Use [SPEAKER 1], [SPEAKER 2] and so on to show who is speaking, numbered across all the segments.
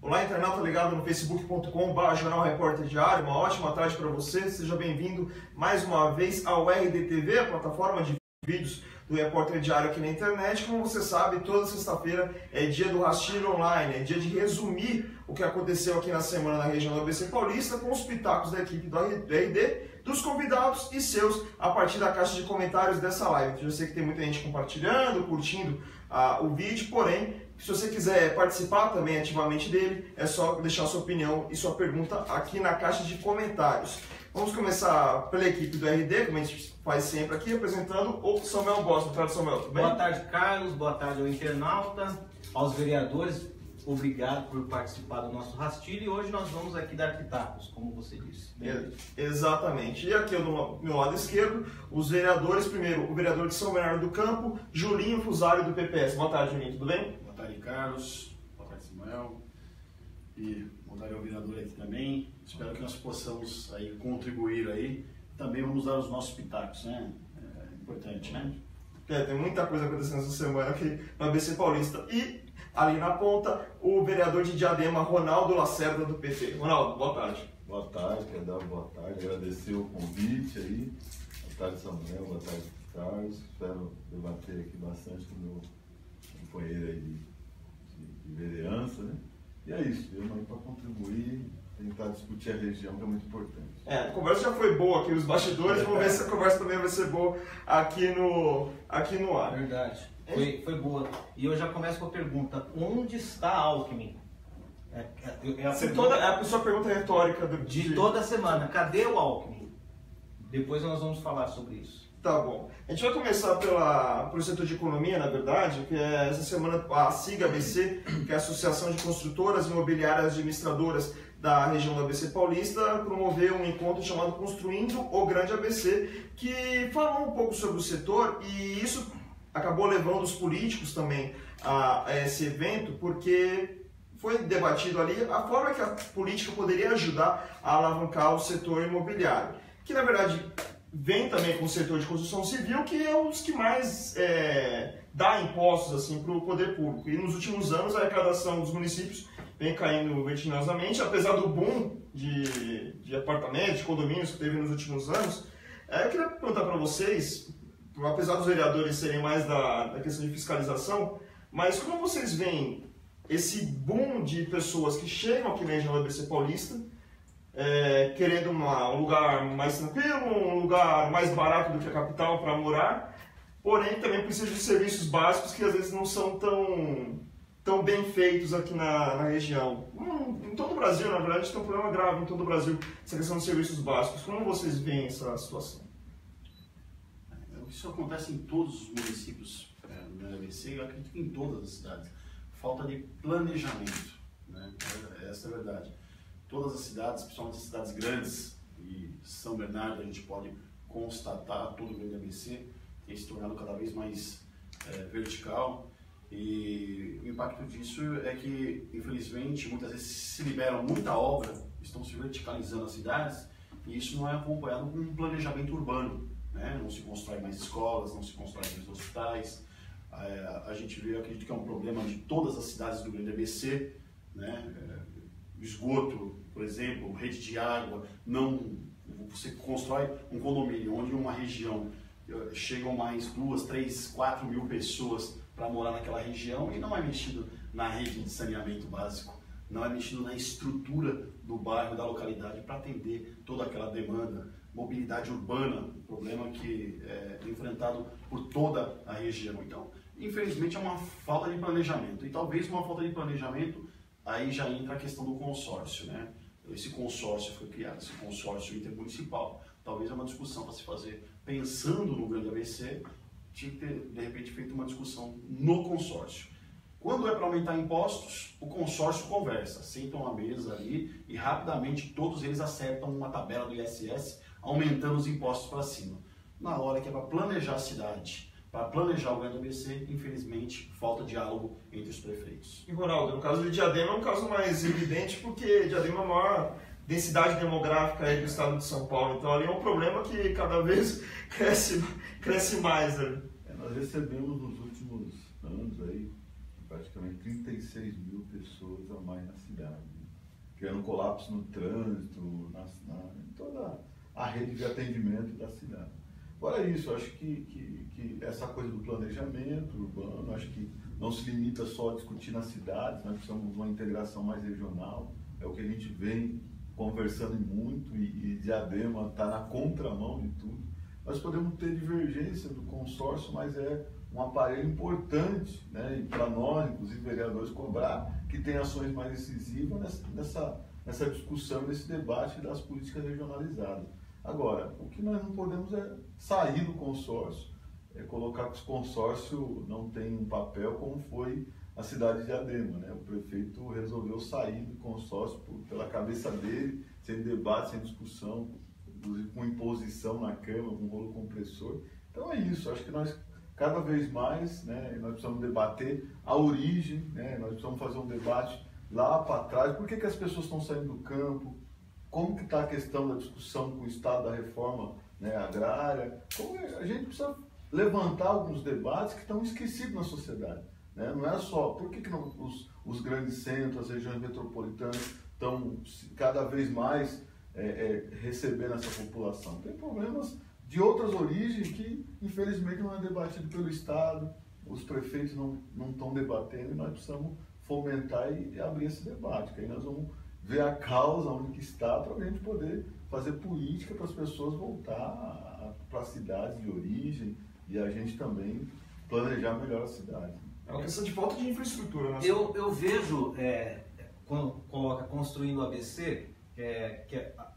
[SPEAKER 1] Olá, internauta ligado no facebook.com/, Jornal Repórter Diário. Uma ótima tarde para você. Seja bem-vindo mais uma vez ao RDTV, a plataforma de vídeos do Repórter Diário aqui na internet. Como você sabe, toda sexta-feira é dia do Rastilho Online, é dia de resumir o que aconteceu aqui na semana na região do ABC Paulista, com os pitacos da equipe do RD, dos convidados e seus, a partir da caixa de comentários dessa live. Eu sei que tem muita gente compartilhando, curtindo o vídeo, porém, se você quiser participar também ativamente dele, é só deixar sua opinião e sua pergunta aqui na caixa de comentários. Vamos começar pela equipe do RD, como a gente faz sempre aqui, apresentando o Samuel Boss. Boa tarde, Samuel. Tudo bem?
[SPEAKER 2] Boa tarde, Carlos. Boa tarde ao internauta, aos vereadores. Obrigado por participar do nosso rastilho. E hoje nós vamos aqui dar pitacos, como você disse.
[SPEAKER 1] Exatamente. E aqui do meu lado esquerdo, os vereadores. Primeiro, o vereador de São Bernardo do Campo, Julinho Fusari, do PPS. Boa tarde, Julinho. Tudo bem?
[SPEAKER 3] Boa tarde, Carlos. Boa tarde, Samuel. E boa tarde ao vereador aqui também. Espero que nós possamos aí contribuir aí. Também vamos dar os nossos pitacos, né? É importante, né?
[SPEAKER 1] Tem muita coisa acontecendo essa semana aqui no ABC Paulista. E ali na ponta, o vereador de Diadema, Ronaldo Lacerda, do PT. Ronaldo, boa tarde.
[SPEAKER 4] Boa tarde, quero dar boa tarde, agradecer o convite aí. Boa tarde, Samuel, boa tarde, Carlos. Espero debater aqui bastante com o meu companheiro aí de vereança, né? E é isso, eu não para contribuir, tentar discutir a região, que é muito importante.
[SPEAKER 1] A conversa já foi boa aqui, os bastidores, vamos ver se a conversa também vai ser boa aqui no ar.
[SPEAKER 2] Verdade, foi boa. E eu já começo com a pergunta, onde está Alckmin?
[SPEAKER 1] A sua pergunta retórica
[SPEAKER 2] de toda semana, cadê o Alckmin? Depois nós vamos falar sobre isso.
[SPEAKER 1] Tá bom. A gente vai começar pelo setor de economia, na verdade, que é essa semana a SIGA ABC, que é a Associação de Construtoras Imobiliárias Administradoras da região do ABC Paulista, promoveu um encontro chamado Construindo o Grande ABC, que falou um pouco sobre o setor, e isso acabou levando os políticos também a esse evento, porque foi debatido ali a forma que a política poderia ajudar a alavancar o setor imobiliário, que na verdade vem também com o setor de construção civil, que é um dos que mais dá impostos assim, para o poder público. E nos últimos anos a arrecadação dos municípios vem caindo vertiginosamente, apesar do boom de apartamentos, de condomínios que teve nos últimos anos. Eu queria perguntar para vocês, apesar dos vereadores serem mais da questão de fiscalização, mas como vocês veem esse boom de pessoas que chegam aqui na região do ABC Paulista, querendo um lugar mais tranquilo, um lugar mais barato do que a capital para morar, porém também precisa de serviços básicos que às vezes não são tão bem feitos aqui na região. Em todo o Brasil, na verdade, tem um problema grave em todo o Brasil, essa questão de serviços básicos. Como vocês veem essa situação?
[SPEAKER 3] Isso acontece em todos os municípios do ABC, eu acredito que em todas as cidades. Falta de planejamento, né? Essa é a verdade. Todas as cidades, principalmente as cidades grandes, e São Bernardo a gente pode constatar, todo o grande ABC tem se tornado cada vez mais vertical, e o impacto disso é que, infelizmente, muitas vezes se liberam muita obra, estão se verticalizando as cidades, e isso não é acompanhado com um planejamento urbano, né? Não se constrói mais escolas, não se constrói mais hospitais. A gente vê, eu acredito que é um problema de todas as cidades do grande ABC, né? Esgoto, por exemplo, rede de água, você constrói um condomínio onde uma região chegam mais 2, 3, 4 mil pessoas para morar naquela região e não é mexido na rede de saneamento básico, não é mexido na estrutura do bairro, da localidade para atender toda aquela demanda. Mobilidade urbana, problema que é enfrentado por toda a região. Então, infelizmente é uma falta de planejamento, e talvez uma falta de planejamento. Aí já entra a questão do consórcio, né? Esse consórcio foi criado, esse consórcio intermunicipal. Talvez é uma discussão para se fazer pensando no grande ABC, tinha que ter, de repente, feito uma discussão no consórcio. Quando é para aumentar impostos, o consórcio conversa, sentam à mesa ali e rapidamente todos eles acertam uma tabela do ISS, aumentando os impostos para cima. Na hora que é para planejar a cidade, para planejar o grande ABC, infelizmente, falta diálogo entre os prefeitos.
[SPEAKER 1] E Ronaldo, no caso de Diadema é um caso mais evidente, porque Diadema é a maior densidade demográfica aí do estado de São Paulo, então ali é um problema que cada vez cresce mais.
[SPEAKER 4] Nós recebemos nos últimos anos aí praticamente 36 mil pessoas a mais na cidade, criando colapso no trânsito, em toda a rede de atendimento da cidade. Agora isso, acho que essa coisa do planejamento urbano, acho que não se limita só a discutir nas cidades, nós precisamos de uma integração mais regional, é o que a gente vem conversando muito e Diadema está na contramão de tudo. Nós podemos ter divergência do consórcio, mas é um aparelho importante, né? E para nós, inclusive vereadores, cobrar que tem ações mais decisivas nessa discussão, nesse debate das políticas regionalizadas. Agora, o que nós não podemos é sair do consórcio, colocar que o consórcio não tem um papel como foi a cidade de Diadema, né? O prefeito resolveu sair do consórcio pela cabeça dele, sem debate, sem discussão, inclusive com imposição na Câmara, com rolo compressor. Então é isso, acho que nós cada vez mais, né, nós precisamos debater a origem, né, nós precisamos fazer um debate lá para trás, por que as pessoas estão saindo do campo, como que está a questão da discussão com o Estado da reforma, né, agrária, a gente precisa levantar alguns debates que estão esquecidos na sociedade. Né? Não é só, por que não, os grandes centros, as regiões metropolitanas estão cada vez mais recebendo essa população? Tem problemas de outras origens que, infelizmente, não é debatido pelo Estado, os prefeitos não estão debatendo e nós precisamos fomentar e abrir esse debate, que aí nós vamos ver a causa onde que está para a gente poder fazer política para as pessoas voltar para as cidades de origem e a gente também planejar melhor a cidade.
[SPEAKER 1] É uma questão de falta de infraestrutura. Né?
[SPEAKER 2] Eu vejo, quando coloca construindo o ABC,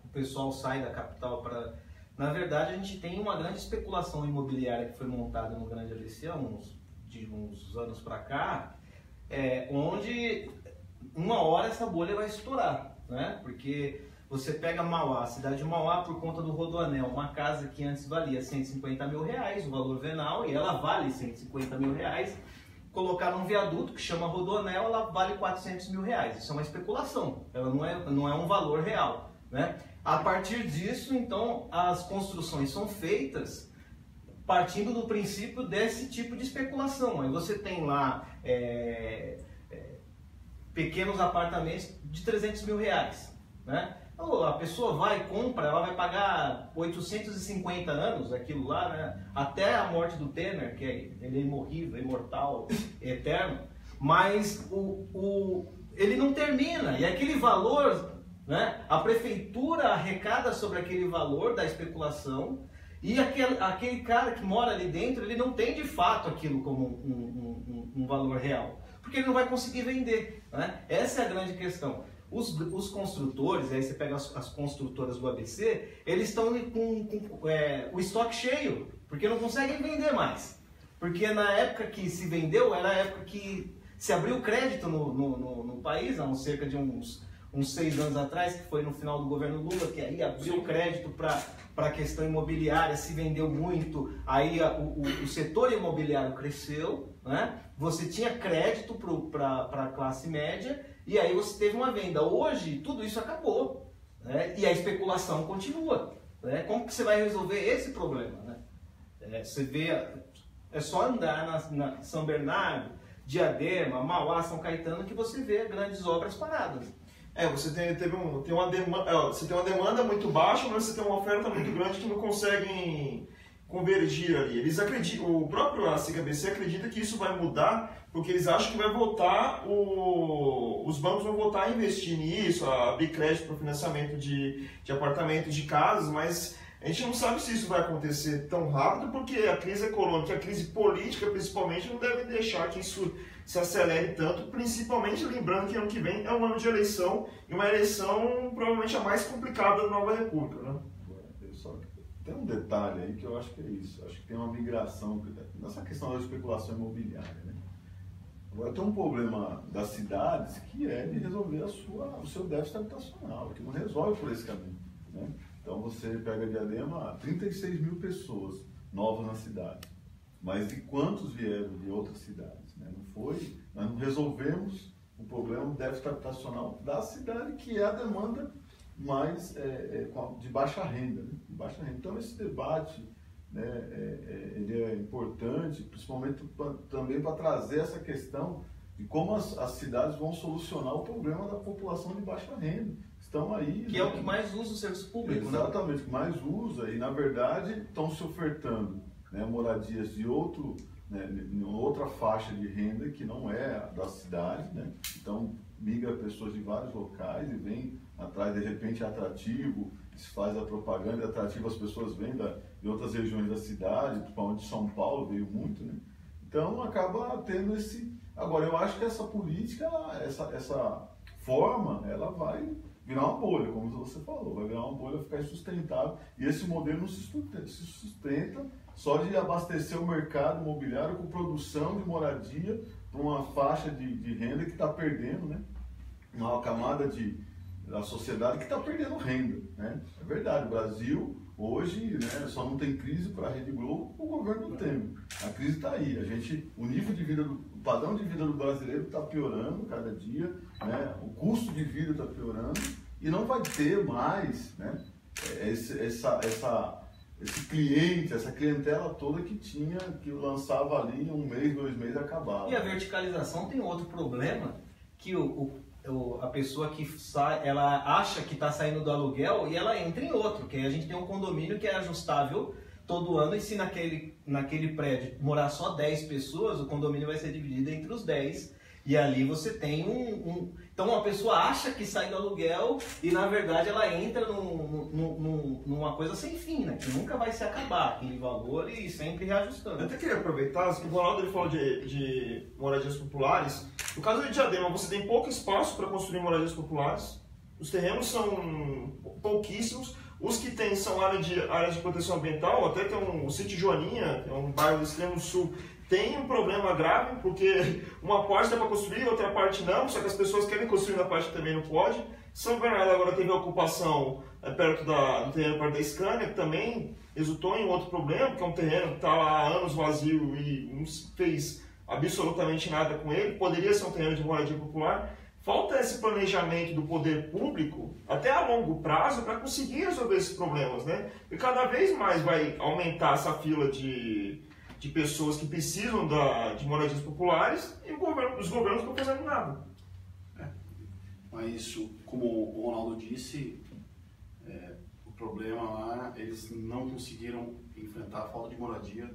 [SPEAKER 2] o pessoal sai da capital para... Na verdade, a gente tem uma grande especulação imobiliária que foi montada no Grande ABC há uns anos para cá, onde uma hora essa bolha vai estourar, né? Porque você pega Mauá, a cidade de Mauá, por conta do Rodoanel, uma casa que antes valia 150 mil reais, o valor venal, e ela vale 150 mil reais, colocaram um viaduto que chama Rodoanel, ela vale 400 mil reais. Isso é uma especulação, ela não é um valor real, né? A partir disso, então, as construções são feitas partindo do princípio desse tipo de especulação. Aí você tem lá pequenos apartamentos de 300 mil reais, né? Então, a pessoa vai, compra, ela vai pagar 850 anos, aquilo lá, né? Até a morte do Temer, que ele é imorrível, imortal, eterno, mas ele não termina, e aquele valor... Né? A prefeitura arrecada sobre aquele valor da especulação e aquele cara que mora ali dentro, ele não tem de fato aquilo como um valor real, porque ele não vai conseguir vender, né? Essa é a grande questão. Os construtores, aí você pega as construtoras do ABC, eles estão com o estoque cheio, porque não conseguem vender mais. Porque na época que se vendeu, era a época que se abriu crédito no país, há cerca de uns 6 anos atrás, que foi no final do governo Lula, que aí abriu crédito para a questão imobiliária, se vendeu muito, aí o setor imobiliário cresceu, né? Você tinha crédito para a classe média, e aí você teve uma venda. Hoje, tudo isso acabou, né? E a especulação continua, né? Como que você vai resolver esse problema, né? Você vê, é só andar na São Bernardo, Diadema, Mauá, São Caetano, que você vê grandes obras paradas.
[SPEAKER 1] Você tem uma demanda muito baixa, mas você tem uma oferta muito grande que não conseguem convergir ali. Eles acreditam, o próprio SIGABC acredita que isso vai mudar, porque eles acham que vai voltar, os bancos vão voltar a investir nisso, a abrir crédito para o financiamento de apartamentos, de casas, mas a gente não sabe se isso vai acontecer tão rápido, porque a crise econômica, a crise política principalmente, não deve deixar que isso se acelere tanto, principalmente lembrando que ano que vem é um ano de eleição, e uma eleição provavelmente a mais complicada da nova república, né?
[SPEAKER 4] Tem um detalhe aí que eu acho que é isso, acho que tem uma migração, nessa questão da especulação imobiliária, né? Agora tem um problema das cidades que é de resolver o seu déficit habitacional, que não resolve por esse caminho, né? Então você pega Diadema, 36 mil pessoas novas na cidade, mas de quantos vieram de outras cidades? Né? Nós não resolvemos o problema do déficit habitacional da cidade, que é a demanda mais de baixa renda, né? De baixa renda. Então esse debate, né, ele é importante, principalmente também para trazer essa questão de como as cidades vão solucionar o problema da população de baixa renda. Estão aí...
[SPEAKER 2] Que é o que mais usa o serviço público,
[SPEAKER 4] exatamente, o que mais usa, e na verdade estão se ofertando, né, moradias de outra faixa de renda que não é da cidade, né? Então migra pessoas de vários locais e vem atrás, de repente é atrativo, se faz a propaganda, é atrativo, as pessoas vêm de outras regiões da cidade, principalmente São Paulo veio muito, né? Então acaba tendo esse... Agora, eu acho que essa política, essa forma, ela vai virar uma bolha, como você falou, vai virar uma bolha, ficar insustentável, e esse modelo não se sustenta só de abastecer o mercado imobiliário com produção de moradia para uma faixa de renda que está perdendo, né? Uma camada da sociedade que está perdendo renda, né? É verdade, o Brasil hoje, né, só não tem crise para a Rede Globo com o governo Temer. A crise está aí, o nível de vida, o padrão de vida do brasileiro está piorando cada dia, né? O custo de vida está piorando e não vai ter mais, né, esse cliente, essa clientela toda que lançava ali em 1 mês, 2 meses acabava.
[SPEAKER 2] E a verticalização tem outro problema, que a pessoa que sai, ela acha que está saindo do aluguel e ela entra em outro, que a gente tem um condomínio que é ajustável todo ano, e se naquele prédio morar só 10 pessoas, o condomínio vai ser dividido entre os 10, e ali você tem Então uma pessoa acha que sai do aluguel e na verdade ela entra numa coisa sem fim, né? Que nunca vai se acabar aquele valor e sempre reajustando.
[SPEAKER 1] Eu até queria aproveitar, o Ronaldo ele falou de moradias populares. No caso de Diadema, você tem pouco espaço para construir moradias populares, os terrenos são pouquíssimos, os que tem são áreas de proteção ambiental, até tem o sítio Joaninha, que é um bairro do extremo sul, tem um problema grave, porque uma parte dá para construir, outra parte não, só que as pessoas querem construir na parte que também não pode. São Bernardo agora teve a ocupação perto do terreno perto da Scania, que também resultou em outro problema, que é um terreno que está lá há anos vazio e não se fez absolutamente nada com ele, poderia ser um terreno de moradia popular. Falta esse planejamento do poder público, até a longo prazo, para conseguir resolver esses problemas, né? E cada vez mais vai aumentar essa fila de pessoas que precisam de moradias populares e os governos não estão fazendo nada.
[SPEAKER 3] Mas, como o Ronaldo disse, o problema lá, eles não conseguiram enfrentar a falta de moradia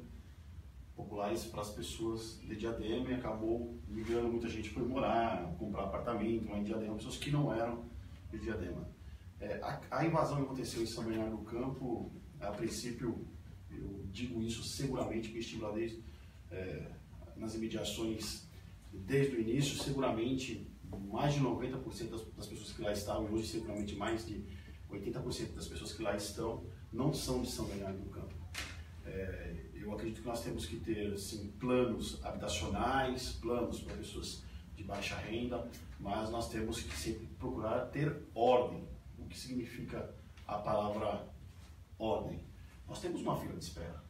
[SPEAKER 3] populares para as pessoas de Diadema, e acabou migrando, muita gente foi morar, comprar apartamento lá em Diadema, pessoas que não eram de Diadema. A invasão que aconteceu em São Bernardo do Campo, a princípio, eu digo isso seguramente, porque estive lá nas imediações desde o início, seguramente mais de 90% das pessoas que lá estavam, e hoje seguramente mais de 80% das pessoas que lá estão, não são de São Bernardo do Campo. Eu acredito que nós temos que ter assim, planos habitacionais, planos para pessoas de baixa renda, mas nós temos que sempre procurar ter ordem. O que significa a palavra ordem? Nós temos uma fila de espera,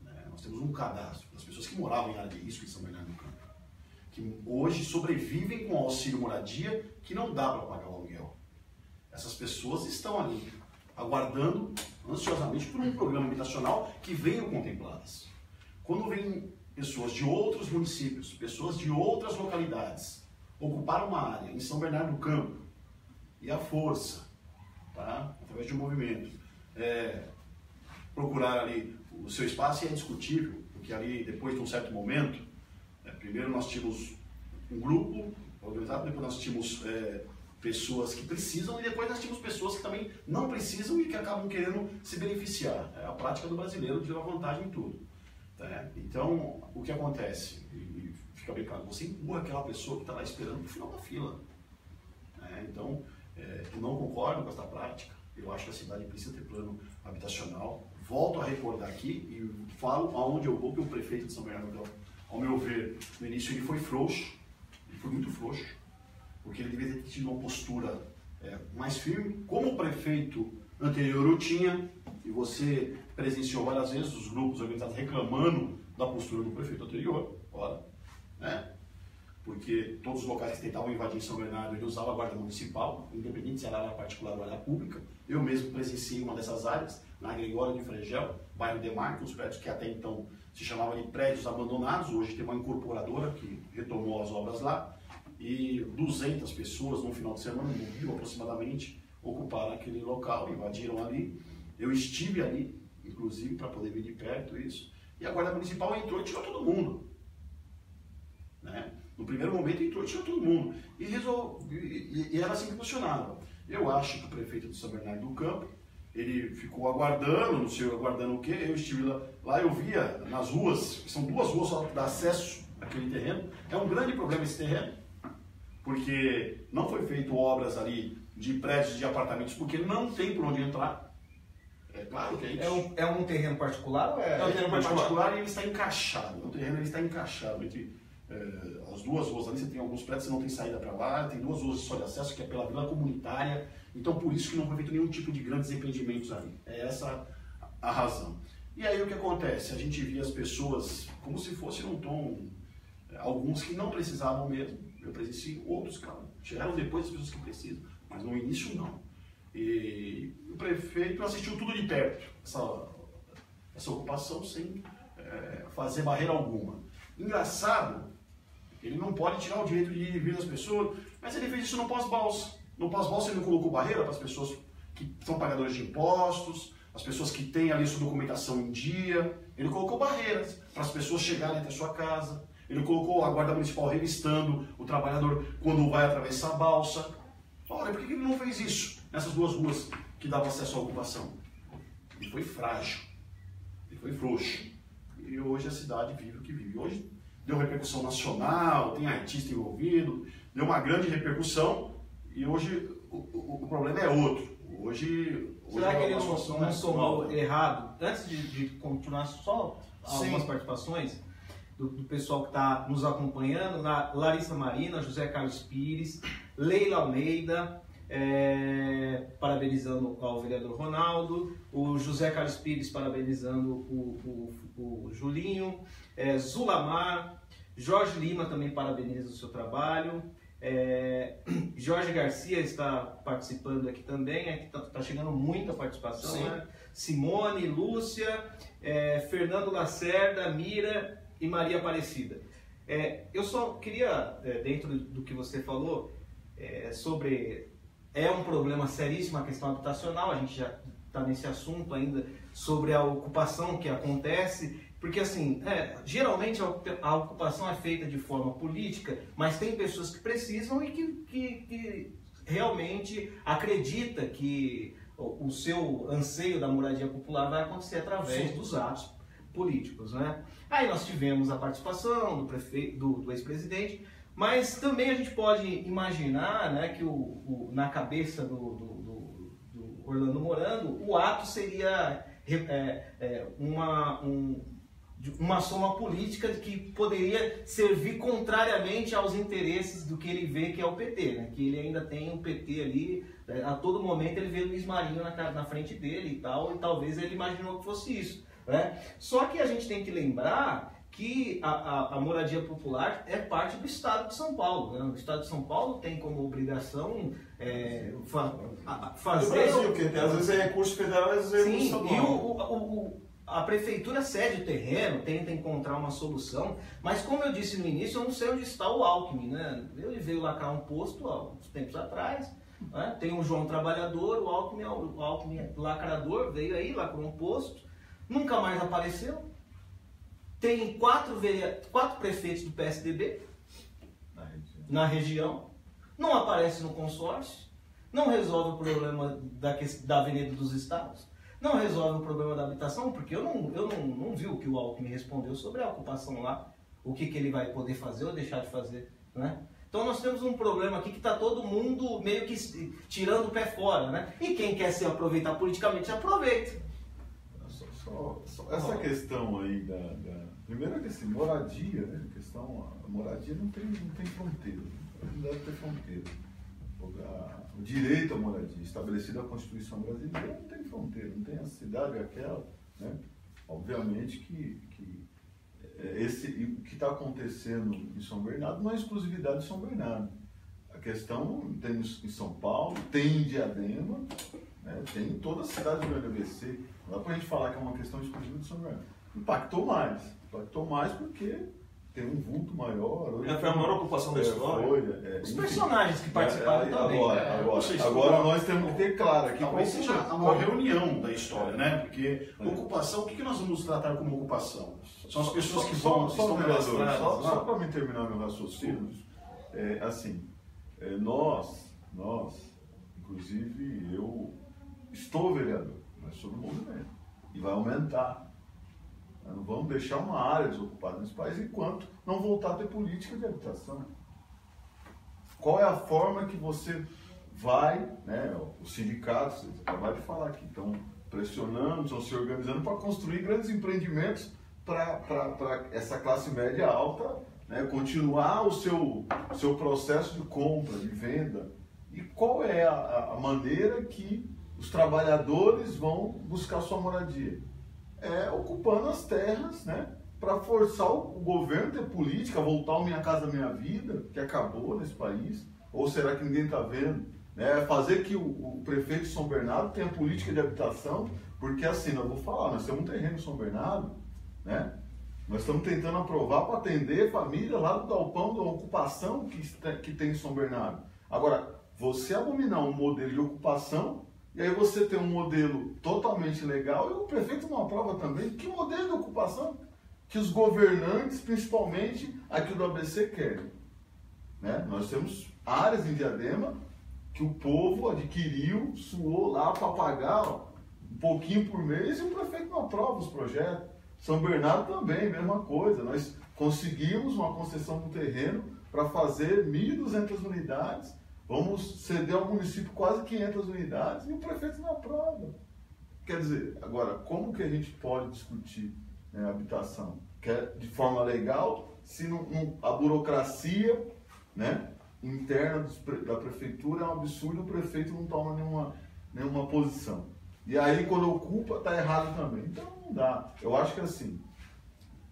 [SPEAKER 3] né? Nós temos um cadastro das pessoas que moravam em área de risco em São Bernardo do Campo, que hoje sobrevivem com auxílio moradia que não dá para pagar o aluguel. Essas pessoas estão ali aguardando ansiosamente por um programa habitacional que venham contempladas. Quando vêm pessoas de outros municípios, pessoas de outras localidades, ocupar uma área em São Bernardo do Campo, e a força, tá? Através de um movimento, procurar ali o seu espaço, é indiscutível, porque ali, depois de um certo momento, primeiro nós tínhamos um grupo organizado, depois nós tínhamos pessoas que precisam, e depois nós tínhamos pessoas que também não precisam e que acabam querendo se beneficiar. É a prática do brasileiro de tirar vantagem em tudo. Então, o que acontece? E fica bem claro, você empurra aquela pessoa que está lá esperando no final da fila. Então, eu não concordo com essa prática. Eu acho que a cidade precisa ter plano habitacional. Volto a recordar aqui e falo aonde eu vou, que o prefeito de São Bernardo do Campo, ao meu ver, no início ele foi frouxo, ele foi muito frouxo, porque ele deveria ter tido uma postura mais firme, como o prefeito anterior eu tinha, e você presenciou várias vezes os grupos organizados reclamando da postura do prefeito anterior, ora, né? porque todos os locais que tentavam invadir São Bernardo, ele usava a guarda municipal, independente se era área particular ou área pública. Eu mesmo presenciei uma dessas áreas, na Gregório de Frejel, bairro Demarque, os prédios que até então se chamavam de prédios abandonados, hoje tem uma incorporadora que retomou as obras lá, e 200 pessoas no final de semana, no Rio aproximadamente, ocuparam aquele local, invadiram ali. Eu estive ali, inclusive, para poder ver de perto isso, e a Guarda Municipal entrou e tirou todo mundo. Né? No primeiro momento entrou e tirou todo mundo. E era assim que funcionava. Eu acho que o prefeito de São Bernardo do Campo, ele ficou aguardando, não sei aguardando o quê, eu estive lá eu via nas ruas, são 2 ruas só para acesso àquele terreno. É um grande problema esse terreno, porque não foi feito obras ali de prédios de apartamentos, porque não tem por onde entrar. É claro que é isso.
[SPEAKER 2] É um terreno particular ou
[SPEAKER 3] é um terreno particular e ele está encaixado. O terreno ele está encaixado entre as 2 ruas ali, você tem alguns prédios, você não tem saída para lá, tem 2 ruas só de acesso, que é pela vila comunitária. Então, por isso que não foi feito nenhum tipo de grandes empreendimentos ali. É essa a razão. E aí o que acontece? A gente via as pessoas como se fosse num tom, alguns que não precisavam mesmo. Eu presenciei outros, cara, chegaram depois as pessoas que precisam, mas no início não. E o prefeito assistiu tudo de perto, essa ocupação sem fazer barreira alguma. Engraçado, ele não pode tirar o direito de ir e vir das pessoas, mas ele fez isso no pós-balsa. No pós-balsa ele não colocou barreira para as pessoas que são pagadores de impostos, as pessoas que têm ali sua documentação em dia. Ele colocou barreiras para as pessoas chegarem até sua casa. Ele colocou a Guarda Municipal revistando o trabalhador quando vai atravessar a balsa. Olha, por que ele não fez isso nessas 2 ruas que davam acesso à ocupação? Ele foi frágil, ele foi frouxo. E hoje a cidade vive o que vive. Hoje deu repercussão nacional, tem artista envolvido, deu uma grande repercussão e hoje o problema é outro.
[SPEAKER 2] Será que ele não somou errado? Antes de continuar, só algumas participações do pessoal que está nos acompanhando, Larissa Marina, José Carlos Pires, Leila Almeida, parabenizando ao vereador Ronaldo, o José Carlos Pires parabenizando o Julinho, Zulamar, Jorge Lima também parabeniza o seu trabalho, Jorge Garcia está participando aqui também, está chegando muita participação, né? Simone, Lúcia, Fernando Lacerda, Mira e Maria Aparecida. Eu só queria, dentro do que você falou, sobre... É um problema seríssimo a questão habitacional, a gente já está nesse assunto ainda, sobre a ocupação que acontece, porque assim, geralmente a ocupação é feita de forma política, mas tem pessoas que precisam e que realmente acredita que o seu anseio da moradia popular vai acontecer através dos atos políticos, né? Aí nós tivemos a participação do prefeito, do ex-presidente, mas também a gente pode imaginar, né, que na cabeça do Orlando Morando, o ato seria uma soma política que poderia servir contrariamente aos interesses do que ele vê que é o PT, né? Que ele ainda tem o PT ali, a todo momento ele vê Luiz Marinho na frente dele e tal, e talvez ele imaginou que fosse isso, né? Só que a gente tem que lembrar que a moradia popular é parte do Estado de São Paulo, né? O Estado de São Paulo tem como obrigação fazer...
[SPEAKER 1] Brasil, que às vezes é recurso federal, às vezes é recurso
[SPEAKER 2] estadual. E a prefeitura cede o terreno, tenta encontrar uma solução, mas como eu disse no início, eu não sei onde está o Alckmin, né? Ele veio lacrar um posto há uns tempos atrás, né? Tem o João Trabalhador, o Alckmin lacrador, veio aí, lacrou um posto, nunca mais apareceu. Tem 4 prefeitos do PSDB na região, não aparece no consórcio, não resolve o problema da Avenida dos Estados, não resolve o problema da habitação, porque eu não vi o que o Alckmin respondeu sobre a ocupação lá, o que ele vai poder fazer ou deixar de fazer, né? Então nós temos um problema aqui que está todo mundo meio que tirando o pé fora, né? E quem quer se aproveitar politicamente, se aproveita.
[SPEAKER 4] Só essa questão aí primeiro que assim, moradia, né? A moradia não tem fronteira, não deve ter fronteira. O direito à moradia estabelecido na Constituição brasileira não tem fronteira, não tem a cidade aquela, né? Obviamente que o que está acontecendo em São Bernardo não é exclusividade de São Bernardo. A questão tem em São Paulo, tem em Diadema, né, tem em toda a cidade do ABC. Não dá para a gente falar que é uma questão exclusiva de São Bernardo. Impactou mais porque tem um vulto maior.
[SPEAKER 1] Foi a maior ocupação da história.
[SPEAKER 2] Os personagens que participaram também.
[SPEAKER 4] Agora nós temos que ter claro aqui.
[SPEAKER 3] Talvez seja uma reunião da história, né? Porque ocupação, o que nós vamos tratar como ocupação? São as pessoas que estão cadastradas.
[SPEAKER 4] Só para me terminar meu raciocínio, nós, inclusive eu estou vereador, nós somos um movimento e vai aumentar. Nós não vamos deixar uma área desocupada nesse país enquanto não voltar a ter política de habitação. Qual é a forma que você vai, né, os sindicatos, você acabou de falar aqui, estão pressionando, estão se organizando para construir grandes empreendimentos para essa classe média alta, né, continuar o seu processo de compra, de venda. E qual é a maneira que os trabalhadores vão buscar sua moradia? Ocupando as terras, né, para forçar o governo a ter política, voltar ao Minha Casa Minha Vida, que acabou nesse país. Ou será que ninguém está vendo? Fazer que o prefeito de São Bernardo tenha política de habitação, porque assim, eu vou falar, nós temos um terreno em São Bernardo, né? Nós estamos tentando aprovar para atender família lá do galpão da ocupação que tem em São Bernardo. Agora, você abominar um modelo de ocupação, e aí você tem um modelo totalmente legal, e o prefeito não aprova também. Que modelo de ocupação que os governantes, principalmente aqui do ABC, querem? Né? Nós temos áreas em Diadema que o povo adquiriu, suou lá para pagar um pouquinho por mês, e o prefeito não aprova os projetos. São Bernardo também, mesma coisa. Nós conseguimos uma concessão do terreno para fazer 1.200 unidades. Vamos ceder ao município quase 500 unidades e o prefeito não aprova. Quer dizer, agora, como que a gente pode discutir, né, habitação? De forma legal, se a burocracia, né, interna da prefeitura é um absurdo, o prefeito não toma nenhuma posição. E aí, quando ocupa, está errado também. Então, não dá. Eu acho que assim,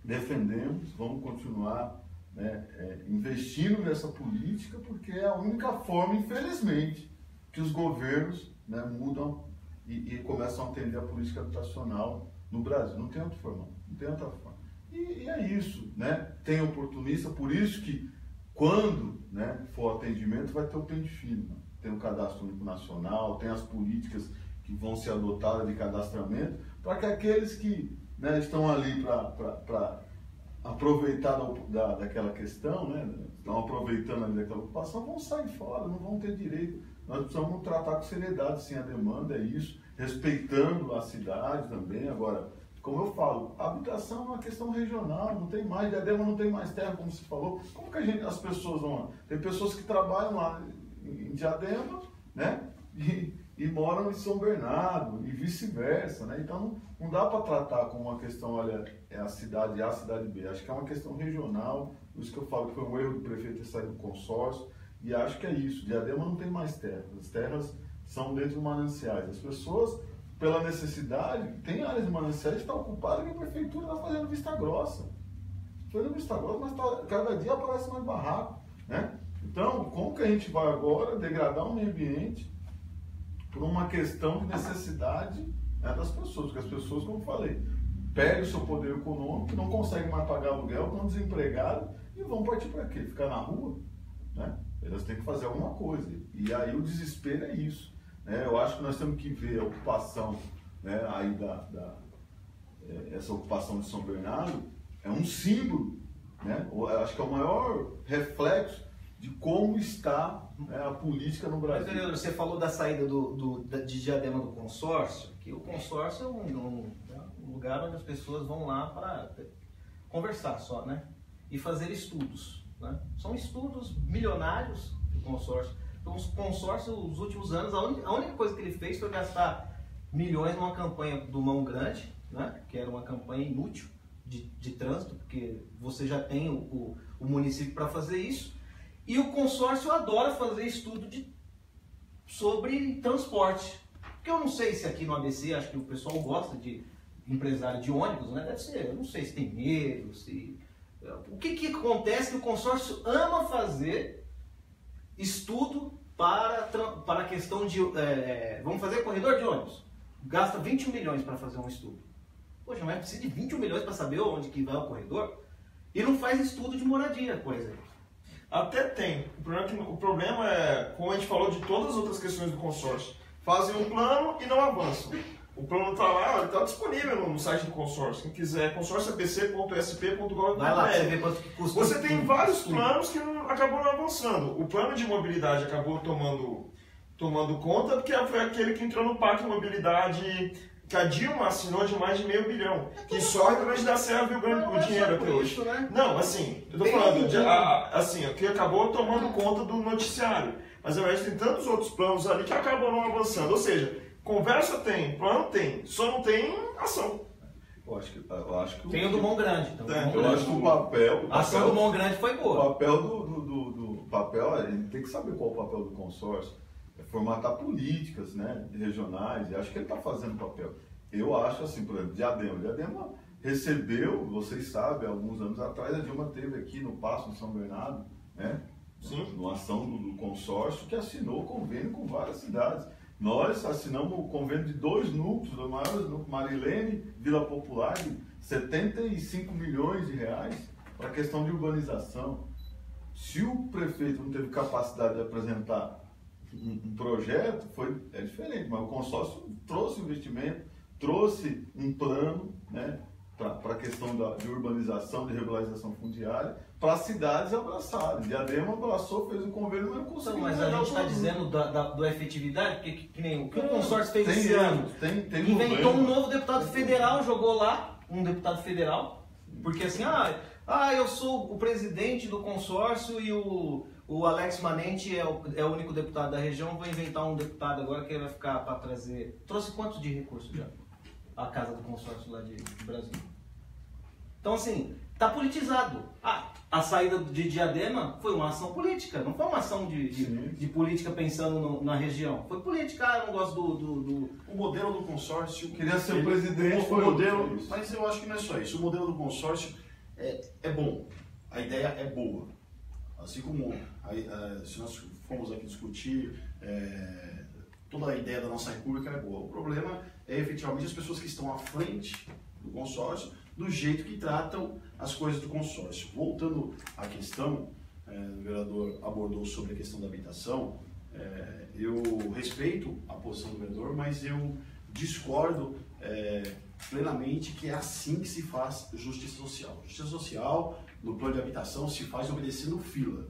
[SPEAKER 4] defendemos, vamos continuar, né, investindo nessa política, porque é a única forma, infelizmente, que os governos, né, mudam e começam a atender a política habitacional no Brasil. Não tem outra forma. Não tem outra forma. E é isso, né? Tem oportunista, por isso que quando, né, for atendimento vai ter o pente fino. Né? Tem o Cadastro Único Nacional, tem as políticas que vão ser adotadas de cadastramento, para que aqueles que, né, estão ali para aproveitar daquela questão, né, estão aproveitando ali daquela ocupação, vão sair fora, não vão ter direito. Nós precisamos tratar com seriedade, sim, a demanda, é isso, respeitando a cidade também. Agora, como eu falo, a habitação é uma questão regional, não tem mais, Diadema não tem mais terra, como se falou. Como que as pessoas vão lá? Tem pessoas que trabalham lá em Diadema, né, e moram em São Bernardo, e vice-versa, né? Então não dá para tratar como uma questão, olha, é a cidade A, a cidade B. Acho que é uma questão regional, por isso que eu falo que foi um erro do prefeito ter saído do consórcio, e acho que é isso. Diadema não tem mais terras, as terras são dentro de mananciais. As pessoas, pela necessidade, tem áreas de mananciais que estão ocupadas e a prefeitura está fazendo vista grossa. Fazendo vista grossa, mas cada dia aparece mais barraco, né? Então, como que a gente vai agora degradar o meio ambiente por uma questão de necessidade, né, das pessoas? Porque as pessoas, como eu falei, pegam o seu poder econômico, não conseguem mais pagar aluguel, estão desempregados e vão partir para quê? Ficar na rua? Né? Elas têm que fazer alguma coisa. E aí o desespero é isso. Né? Eu acho que nós temos que ver a ocupação, né, aí essa ocupação de São Bernardo é um símbolo, né? Eu acho que é o maior reflexo de como está, né, a política no Brasil.
[SPEAKER 2] Mas, você falou da saída de Diadema do consórcio, que o consórcio é um lugar onde as pessoas vão lá para conversar só, né? E fazer estudos. Né? São estudos milionários do consórcio. Então, o consórcio, nos últimos anos, a única coisa que ele fez foi gastar milhões numa campanha do Mão Grande, né? Que era uma campanha inútil de trânsito, porque você já tem o município para fazer isso. E o consórcio adora fazer estudo sobre transporte. Porque eu não sei se aqui no ABC, acho que o pessoal gosta de empresário de ônibus, né? Deve ser, eu não sei se tem medo, se... O que acontece que o consórcio ama fazer estudo para a questão de... vamos fazer corredor de ônibus. Gasta 21 milhões para fazer um estudo. Poxa, mas precisa de 21 milhões para saber onde que vai o corredor? E não faz estudo de moradia, por exemplo.
[SPEAKER 1] Até tem. O problema é, como a gente falou de todas as outras questões do consórcio, fazem um plano e não avançam. O plano está lá, está disponível no site do consórcio. Quem quiser, consórcioabc.sp.gov.br.
[SPEAKER 2] Vai lá, você vê quanto que custa.
[SPEAKER 1] Você tem vários planos que acabam não avançando. O plano de mobilidade acabou tomando conta, porque foi aquele que entrou no Pacto de Mobilidade que a Dilma assinou de mais de R$500 bilhão. Que só o Rio Grande da Serra viu o dinheiro até hoje.
[SPEAKER 2] Né?
[SPEAKER 1] Não, assim, eu tô falando, assim, que acabou tomando conta do noticiário. Mas ao invés tem tantos outros planos ali que acabam não avançando. Ou seja, conversa tem, plano tem, só não tem ação.
[SPEAKER 4] Eu acho que
[SPEAKER 2] tem o do Mão Grande. Então,
[SPEAKER 4] eu acho que o papel...
[SPEAKER 2] A ação do Mão Grande foi boa.
[SPEAKER 4] O papel do papel, ele tem que saber qual é o papel do consórcio. É formatar políticas, né, regionais, e acho que ele está fazendo o papel. Eu acho assim, por exemplo, Diadema recebeu, vocês sabem, alguns anos atrás, a Dilma teve aqui no Paço de São Bernardo, né, numa ação do consórcio, que assinou convênio com várias cidades. Nós assinamos o convênio de 2 núcleos, do maior núcleo, Marilene, Vila Popular, de 75 milhões de reais para a questão de urbanização. Se o prefeito não teve capacidade de apresentar um projeto, é diferente, mas o consórcio trouxe investimento, trouxe um plano, né, para a questão de urbanização, de regularização fundiária, para as cidades abraçarem. Diadema abraçou, fez um convênio, mas não conseguiu.
[SPEAKER 2] Mas a gente está dizendo da efetividade, que nem o que o consórcio fez esse ano. Inventou um novo deputado federal, jogou lá um deputado federal, porque assim, eu sou o presidente do consórcio e o Alex Manente é o único deputado da região, vou inventar um deputado agora que vai ficar para trazer... Trouxe quantos de recursos já? A casa do consórcio lá de Brasília. Então assim, está politizado. A saída de Diadema foi uma ação política, não foi uma ação de política pensando na região. Foi política, eu não gosto do...
[SPEAKER 3] O modelo do consórcio...
[SPEAKER 4] Queria ser o presidente.
[SPEAKER 3] O modelo, mas eu acho que não é só isso. O modelo do consórcio é bom, a ideia é boa. Assim como se nós formos aqui discutir, toda a ideia da nossa república é boa. O problema é efetivamente as pessoas que estão à frente do consórcio, do jeito que tratam as coisas do consórcio. Voltando à questão, o vereador abordou sobre a questão da habitação, eu respeito a posição do vereador, mas eu discordo plenamente que é assim que se faz justiça social. Justiça social, no plano de habitação, se faz obedecendo fila,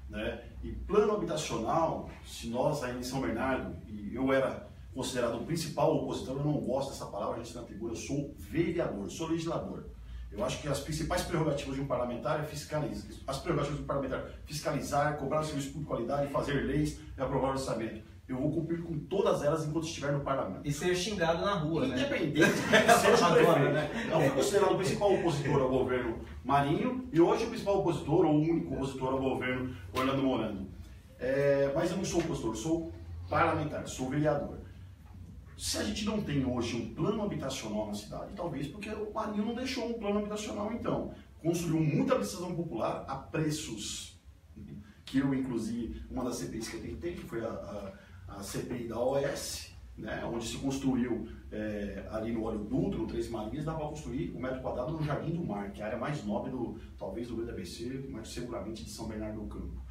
[SPEAKER 3] né? E plano habitacional, se nós aí em São Bernardo, e eu era considerado o principal opositor, eu não gosto dessa palavra, a gente na tribuna, eu sou vereador, sou legislador. Eu acho que as principais prerrogativas de um parlamentar é fiscalizar. As prerrogativas do parlamentar é fiscalizar, cobrar o serviço público de qualidade, fazer leis e aprovar o orçamento. Eu vou cumprir com todas elas enquanto estiver no parlamento.
[SPEAKER 2] E ser xingado na rua,
[SPEAKER 3] independente, né? Seja o prefeito. Né? Eu fui considerado o principal opositor ao governo Marinho e hoje o principal opositor, ou o único opositor ao governo Orlando Morando. Mas eu não sou opositor, eu sou parlamentar, sou vereador. Se a gente não tem hoje um plano habitacional na cidade, talvez porque o Marinho não deixou um plano habitacional, então. Construiu muita habitação popular a preços que eu, inclusive, uma das CPIs que eu tentei, que foi a CPI da OS, né, onde se construiu ali no Oleoduto, no Três Marias, dá para construir um metro quadrado no Jardim do Mar, que é a área mais nobre, talvez, do Grande ABC, mas seguramente de São Bernardo do Campo.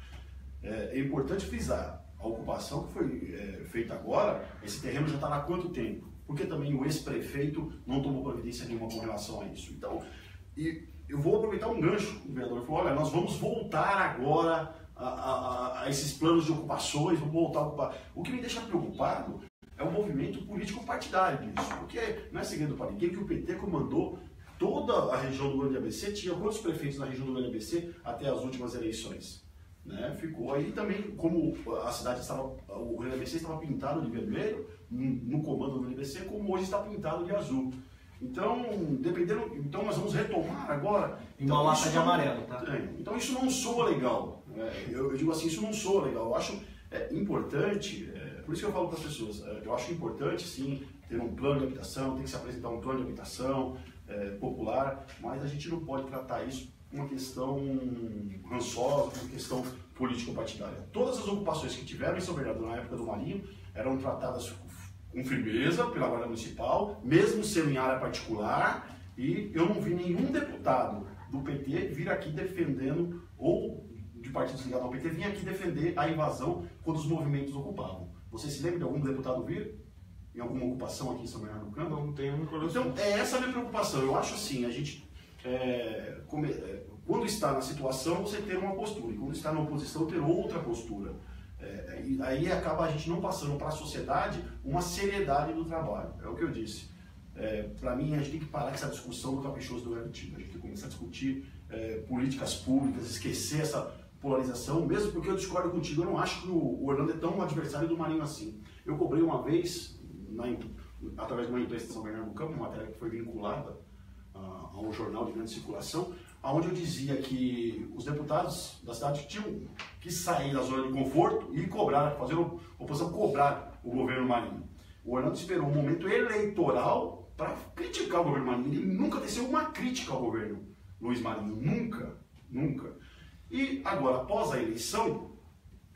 [SPEAKER 3] É importante frisar, a ocupação que foi feita agora, esse terreno já está há quanto tempo? Porque também o ex-prefeito não tomou providência nenhuma com relação a isso. Então, eu vou aproveitar um gancho, o vereador falou, olha, nós vamos voltar agora a esses planos de ocupações, vamos voltar a ocupar. O que me deixa preocupado é o movimento político-partidário disso, porque não é segredo para ninguém que o PT comandou toda a região do Grande ABC, tinha quantos prefeitos na região do Grande ABC até as últimas eleições? Né? Ficou aí também, como a cidade estava, o Grande ABC estava pintado de vermelho no comando do Grande ABC, como hoje está pintado de azul. Então, então nós vamos retomar agora.
[SPEAKER 2] Uma lata de amarelo, tá?
[SPEAKER 3] Então isso não soa legal. Eu digo assim, isso não soa legal. Eu acho importante, por isso que eu falo para as pessoas, eu acho importante sim ter um plano de habitação, tem que se apresentar um plano de habitação popular, mas a gente não pode tratar isso como uma questão rançosa, como uma questão político-partidária. Todas as ocupações que tiveram em São Bernardo na época do Marinho eram tratadas com firmeza pela Guarda Municipal, mesmo sendo em área particular, e eu não vi nenhum deputado do PT vir aqui defendendo, ou de partidos ligados ao PT, vir aqui defender a invasão quando os movimentos ocupavam. Você se lembra de algum deputado vir em alguma ocupação aqui em São Bernardo do Campo?
[SPEAKER 1] Não tenho
[SPEAKER 3] Então, é essa a minha preocupação. Eu acho assim, a gente, quando está na situação, você ter uma postura, e quando está na oposição, ter outra postura. E aí acaba a gente não passando para a sociedade uma seriedade do trabalho. É o que eu disse. Para mim, a gente tem que parar com essa discussão do caprichoso do garantido. A gente tem que começar a discutir políticas públicas, esquecer essa polarização, mesmo porque eu discordo contigo. Eu não acho que o Orlando é tão adversário do Marinho assim. Eu cobrei uma vez, através de uma imprensa de São Bernardo do Campo, uma matéria que foi vinculada a um jornal de grande circulação, onde eu dizia que os deputados da cidade tinham que sair da zona de conforto e cobrar, fazer oposição, cobrar o governo Marinho. O Orlando esperou um momento eleitoral para criticar o governo Marinho. Ele nunca teceu uma crítica ao governo Luiz Marinho, nunca, nunca. E agora, após a eleição,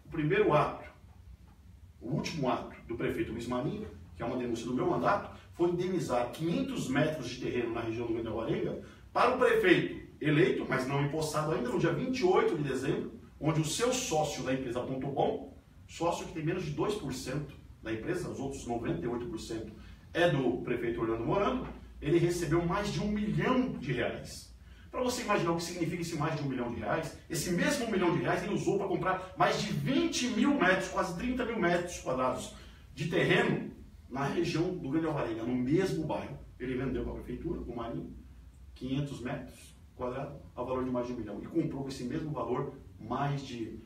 [SPEAKER 3] o primeiro ato, o último ato do prefeito Luiz Marinho, que é uma denúncia do meu mandato, foi indenizar 500 metros de terreno na região do Grande Alvarenga para o prefeito eleito, mas não empossado ainda, no dia 28 de dezembro, onde o seu sócio da empresa Ponto Bom, sócio que tem menos de 2% da empresa, os outros 98% é do prefeito Orlando Morando, ele recebeu mais de R$1 milhão. Para você imaginar o que significa esse mais de R$1 milhão, esse mesmo R$1 milhão ele usou para comprar mais de 20 mil metros, quase 30 mil metros quadrados de terreno na região do Grande Alvarenga, no mesmo bairro. Ele vendeu para a prefeitura, o Marinho, 500 metros quadrados, ao valor de mais de R$1 milhão. E comprou com esse mesmo valor mais de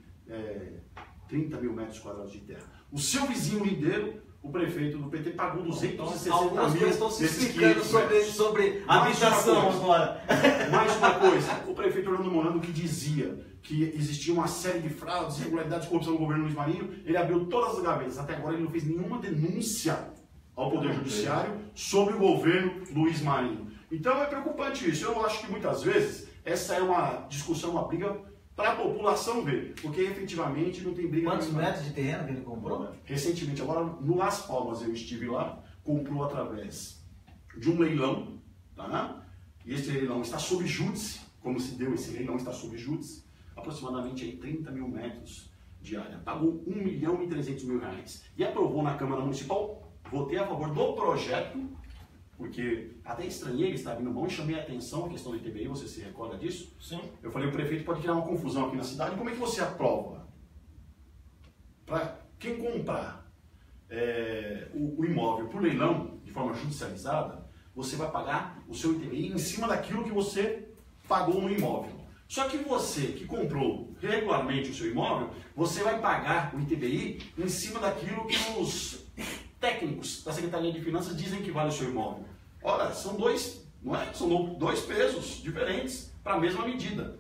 [SPEAKER 3] 30 mil metros quadrados de terra. O seu vizinho Lindeiro, o prefeito do PT, pagou 260
[SPEAKER 2] Algumas
[SPEAKER 3] mil
[SPEAKER 2] coisas estão se
[SPEAKER 3] desses
[SPEAKER 2] explicando
[SPEAKER 3] 500 metros.
[SPEAKER 2] sobre habitação agora.
[SPEAKER 3] Mais uma coisa, o prefeito Orlando Morando, que dizia que existia uma série de fraudes, irregularidades e corrupção no governo Luiz Marinho, ele abriu todas as gavetas. Até agora ele não fez nenhuma denúncia ao Poder Judiciário sobre o governo Luiz Marinho. Então é preocupante isso. Eu acho que muitas vezes essa é uma discussão, uma briga para a população ver, porque efetivamente não tem briga.
[SPEAKER 2] Quantos metros de terreno que ele comprou?
[SPEAKER 3] Recentemente, agora no Las Palmas eu estive lá, comprou através de um leilão, tá? E esse leilão está sob júdice, como se deu esse leilão, está sob júdice, aproximadamente aí 30 mil metros de área. Pagou R$1.300.000 e aprovou na Câmara Municipal. Votei a favor do projeto, porque até estranhei, ele estava vindo mão e chamei a atenção a questão do ITBI, você se recorda disso?
[SPEAKER 1] Sim.
[SPEAKER 3] Eu falei, o prefeito pode criar uma confusão aqui na cidade, como é que você aprova? Para quem comprar o imóvel por leilão, de forma judicializada, você vai pagar o seu ITBI em cima daquilo que você pagou no imóvel. Só que você que comprou regularmente o seu imóvel, você vai pagar o ITBI em cima daquilo que os técnicos da Secretaria de Finanças dizem que vale o seu imóvel. Ora, são dois pesos diferentes para a mesma medida.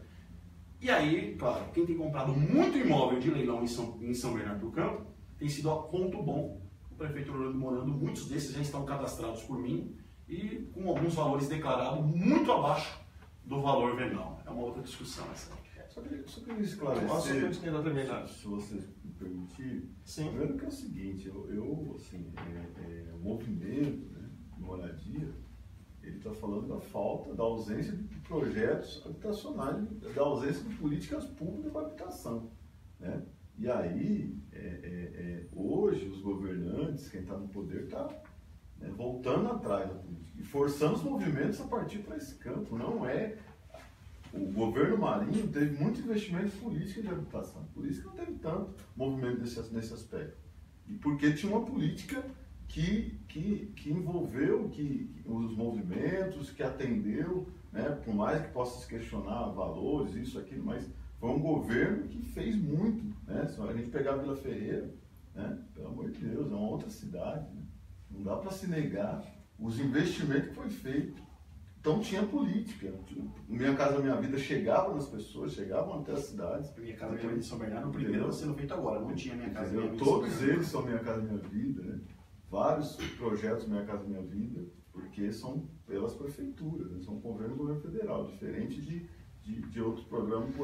[SPEAKER 3] E aí, claro, quem tem comprado muito imóvel de leilão em São Bernardo do Campo tem sido a Ponto Bom. O prefeito Orlando Morando, muitos desses já estão cadastrados por mim e com alguns valores declarados muito abaixo do valor venal. É uma outra discussão essa.
[SPEAKER 4] Só queria esclarecer, se você me permitir,
[SPEAKER 1] Sim.
[SPEAKER 4] primeiro que é o seguinte, assim, o movimento, né, de moradia, ele está falando da falta, da ausência de projetos habitacionais, da ausência de políticas públicas para habitação, né? E aí, hoje, os governantes, quem está no poder, está voltando atrás da política e forçando os movimentos a partir para esse campo. Não é... O governo Marinho teve muito investimento em política de habitação, por isso que não teve tanto movimento nesse aspecto. E porque tinha uma política que envolveu os movimentos, que atendeu, né, por mais que possa se questionar valores, isso, aquilo, mas foi um governo que fez muito. Né? Se a gente pegar a Vila Ferreira, né, pelo amor de Deus, é uma outra cidade, né? Não dá para se negar os investimentos que foi feito. Então tinha política. Minha Casa Minha Vida chegava nas pessoas, chegavam até as cidades.
[SPEAKER 3] Minha Casa Minha Vida de São Bernardo, o primeiro está sendo feito agora, não tinha Minha Casa Minha Vida.
[SPEAKER 4] Todos eles são Minha Casa Minha Vida, né? vários projetos Minha Casa Minha Vida, porque são pelas prefeituras, né? São governo federal, diferente de outros programas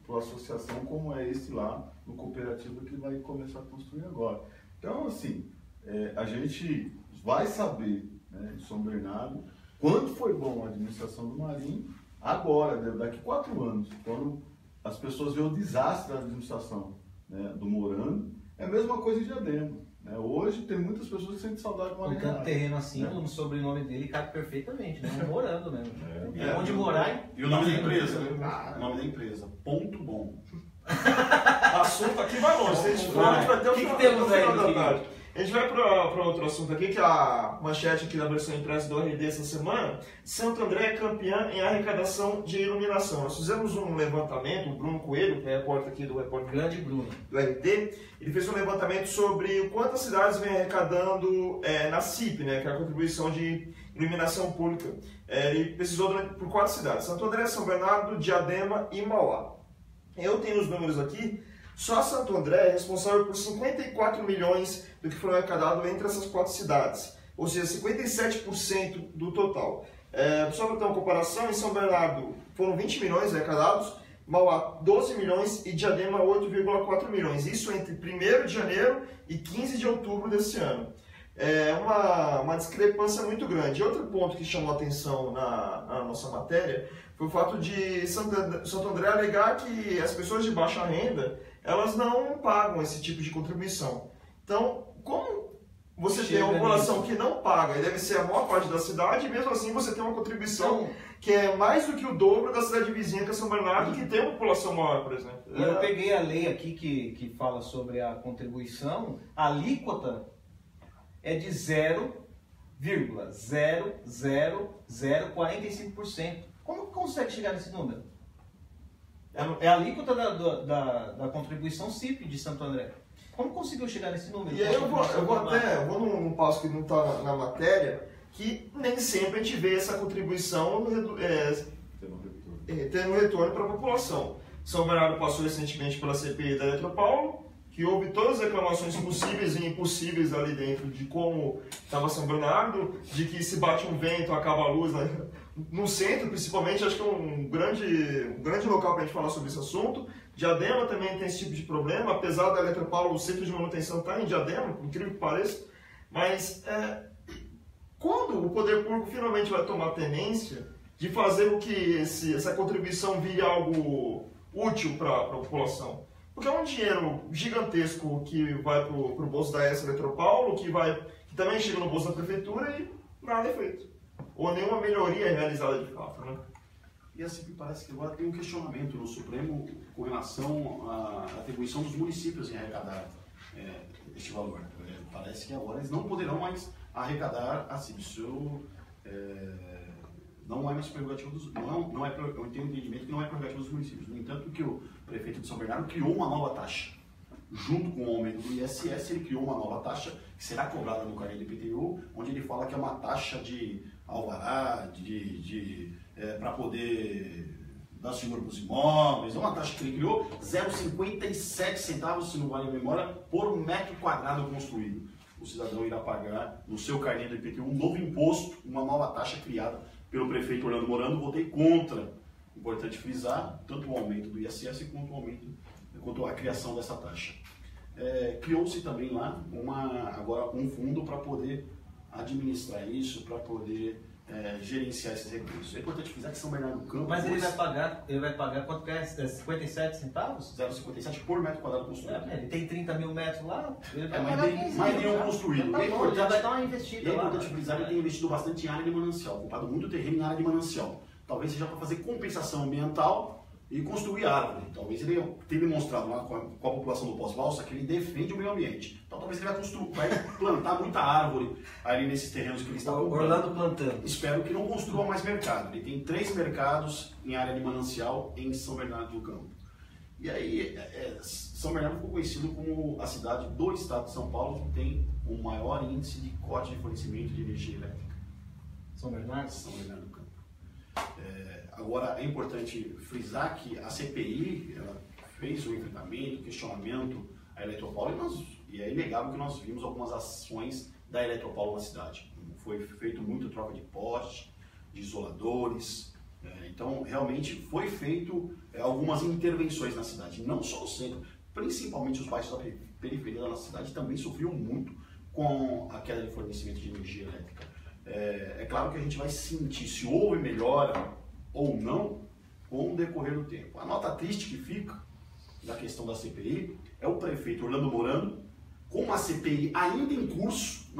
[SPEAKER 4] por associação como é esse lá no Cooperativa que vai começar a construir agora. Então, assim, a gente vai saber, né, de São Bernardo quanto foi bom a administração do Marinho agora, daqui 4 anos, quando as pessoas veem o desastre da administração, né, do Morando. É a mesma coisa em Diadema, né? Hoje tem muitas pessoas que sentem saudade do Marinho.
[SPEAKER 2] Um terreno assim,
[SPEAKER 4] né?
[SPEAKER 2] o sobrenome dele cabe perfeitamente, né? Morando mesmo.
[SPEAKER 3] É.
[SPEAKER 2] Onde morar.
[SPEAKER 3] E o nome da empresa? O nome da empresa, Ponto Bom.
[SPEAKER 1] Assunto aqui vai longe. Se a gente for, a gente vai ter o
[SPEAKER 2] que temos aí,
[SPEAKER 1] final da
[SPEAKER 2] Rodrigo?
[SPEAKER 1] tarde. A gente vai para outro assunto aqui, que é a manchete aqui da versão impressa do RD essa semana. Santo André é campeã em arrecadação de iluminação. Nós fizemos um levantamento, o Bruno Coelho, que é repórter aqui do repórter
[SPEAKER 2] Grande Bruno.
[SPEAKER 1] do RT, ele fez um levantamento sobre quantas cidades vêm arrecadando na CIP, né, que é a contribuição de iluminação pública. Ele pesquisou por 4 cidades: Santo André, São Bernardo, Diadema e Mauá. Eu tenho os números aqui. Só Santo André é responsável por 54 milhões do que foi arrecadado entre essas 4 cidades, ou seja, 57% do total. Só para ter uma comparação, em São Bernardo foram 20 milhões arrecadados, Mauá 12 milhões e Diadema 8,4 milhões. Isso entre 1º de janeiro e 15 de outubro desse ano. É uma discrepância muito grande. Outro ponto que chamou a atenção na nossa matéria foi o fato de Santo André alegar que as pessoas de baixa renda elas não pagam esse tipo de contribuição. Então, como você tem uma população que não paga, e deve ser a maior parte da cidade, e mesmo assim você tem uma contribuição que é mais do que o dobro da cidade vizinha, que é São Bernardo, que tem uma população maior, por exemplo.
[SPEAKER 2] Eu peguei a lei aqui que fala sobre a contribuição, a alíquota é de 0,00045%. Como que consegue chegar nesse número? É a alíquota da contribuição CIP de Santo André. Como conseguiu chegar nesse número?
[SPEAKER 1] E aí eu vou num passo que não está na matéria, que nem sempre a gente vê essa contribuição tendo retorno para a população. São Bernardo passou recentemente pela CPI da Eletropaulo, que houve todas as reclamações possíveis e impossíveis ali dentro de como estava São Bernardo, de que se bate um vento, acaba a luz, né? No centro, principalmente, acho que é um grande local para a gente falar sobre esse assunto. Diadema também tem esse tipo de problema, apesar da Eletropaulo, o centro de manutenção está em Diadema, por incrível que pareça. Mas quando o poder público finalmente vai tomar tenência de fazer com que essa contribuição vire algo útil para a população? Porque é um dinheiro gigantesco que vai para o bolso da Eletropaulo, que também chega no bolso da prefeitura e nada é feito. Ou nenhuma melhoria é realizada de fato, né?
[SPEAKER 3] E assim, parece que agora tem um questionamento no Supremo com relação à atribuição dos municípios em arrecadar este valor. Parece que agora eles não poderão mais arrecadar a CIP. Isso não é mais prerrogativa dos... eu tenho entendimento que não é prerrogativa dos municípios. No entanto, que o prefeito de São Bernardo criou uma nova taxa. Junto com o aumento do ISS, ele criou uma nova taxa que será cobrada no carnê do IPTU, onde ele fala que é uma taxa de alvará, para poder dar seguro para os imóveis. É uma taxa que ele criou, 0,57 centavos, se não vale a memória, por metro quadrado construído. O cidadão irá pagar no seu carnê do IPTU um novo imposto, uma nova taxa criada pelo prefeito Orlando Morando. Votei contra. Importante frisar, tanto o aumento do ISS quanto a criação dessa taxa. Criou-se também lá agora um fundo para poder administrar isso, para poder gerenciar esses recursos. É importante frisar que São Bernardo do Campo...
[SPEAKER 2] Mas ele vai pagar quanto que é? 57 centavos?
[SPEAKER 3] 0,57 por metro quadrado construído.
[SPEAKER 2] Ele tem 30 mil metros lá, ele vai
[SPEAKER 3] mas
[SPEAKER 2] pagar
[SPEAKER 3] tem
[SPEAKER 2] 15
[SPEAKER 3] mais
[SPEAKER 2] mil,
[SPEAKER 3] nenhum
[SPEAKER 2] tá?
[SPEAKER 3] construído.
[SPEAKER 2] Tá bom, já vai dar uma investida lá.
[SPEAKER 3] É importante frisar que ele tem investido bastante em área de manancial, ocupado muito terreno em área de manancial. Talvez seja para fazer compensação ambiental e construir árvore. Talvez ele tenha demonstrado lá com a população do pós-valsa que ele defende o meio ambiente. Então talvez ele vai plantar muita árvore ali nesses terrenos que ele está comprando.
[SPEAKER 2] Orlando plantando.
[SPEAKER 3] Espero que não construa mais mercado. Ele tem 3 mercados em área de manancial em São Bernardo do Campo. E aí, São Bernardo ficou conhecido como a cidade do estado de São Paulo que tem o maior índice de corte de fornecimento de energia elétrica.
[SPEAKER 2] São Bernardo?
[SPEAKER 3] São Bernardo do Campo. Agora, é importante frisar que a CPI ela fez o enfrentamento, o questionamento à Eletropaulo e é inegável que nós vimos algumas ações da Eletropaulo na cidade. Foi feito muita troca de postes, de isoladores, então realmente foi feito algumas intervenções na cidade, não só o centro, principalmente os bairros da periferia da nossa cidade também sofriam muito com a queda de fornecimento de energia elétrica. É claro que a gente vai sentir se houve melhora ou não com o decorrer do tempo. A nota triste que fica da questão da CPI é o prefeito Orlando Morando, com a CPI ainda em curso,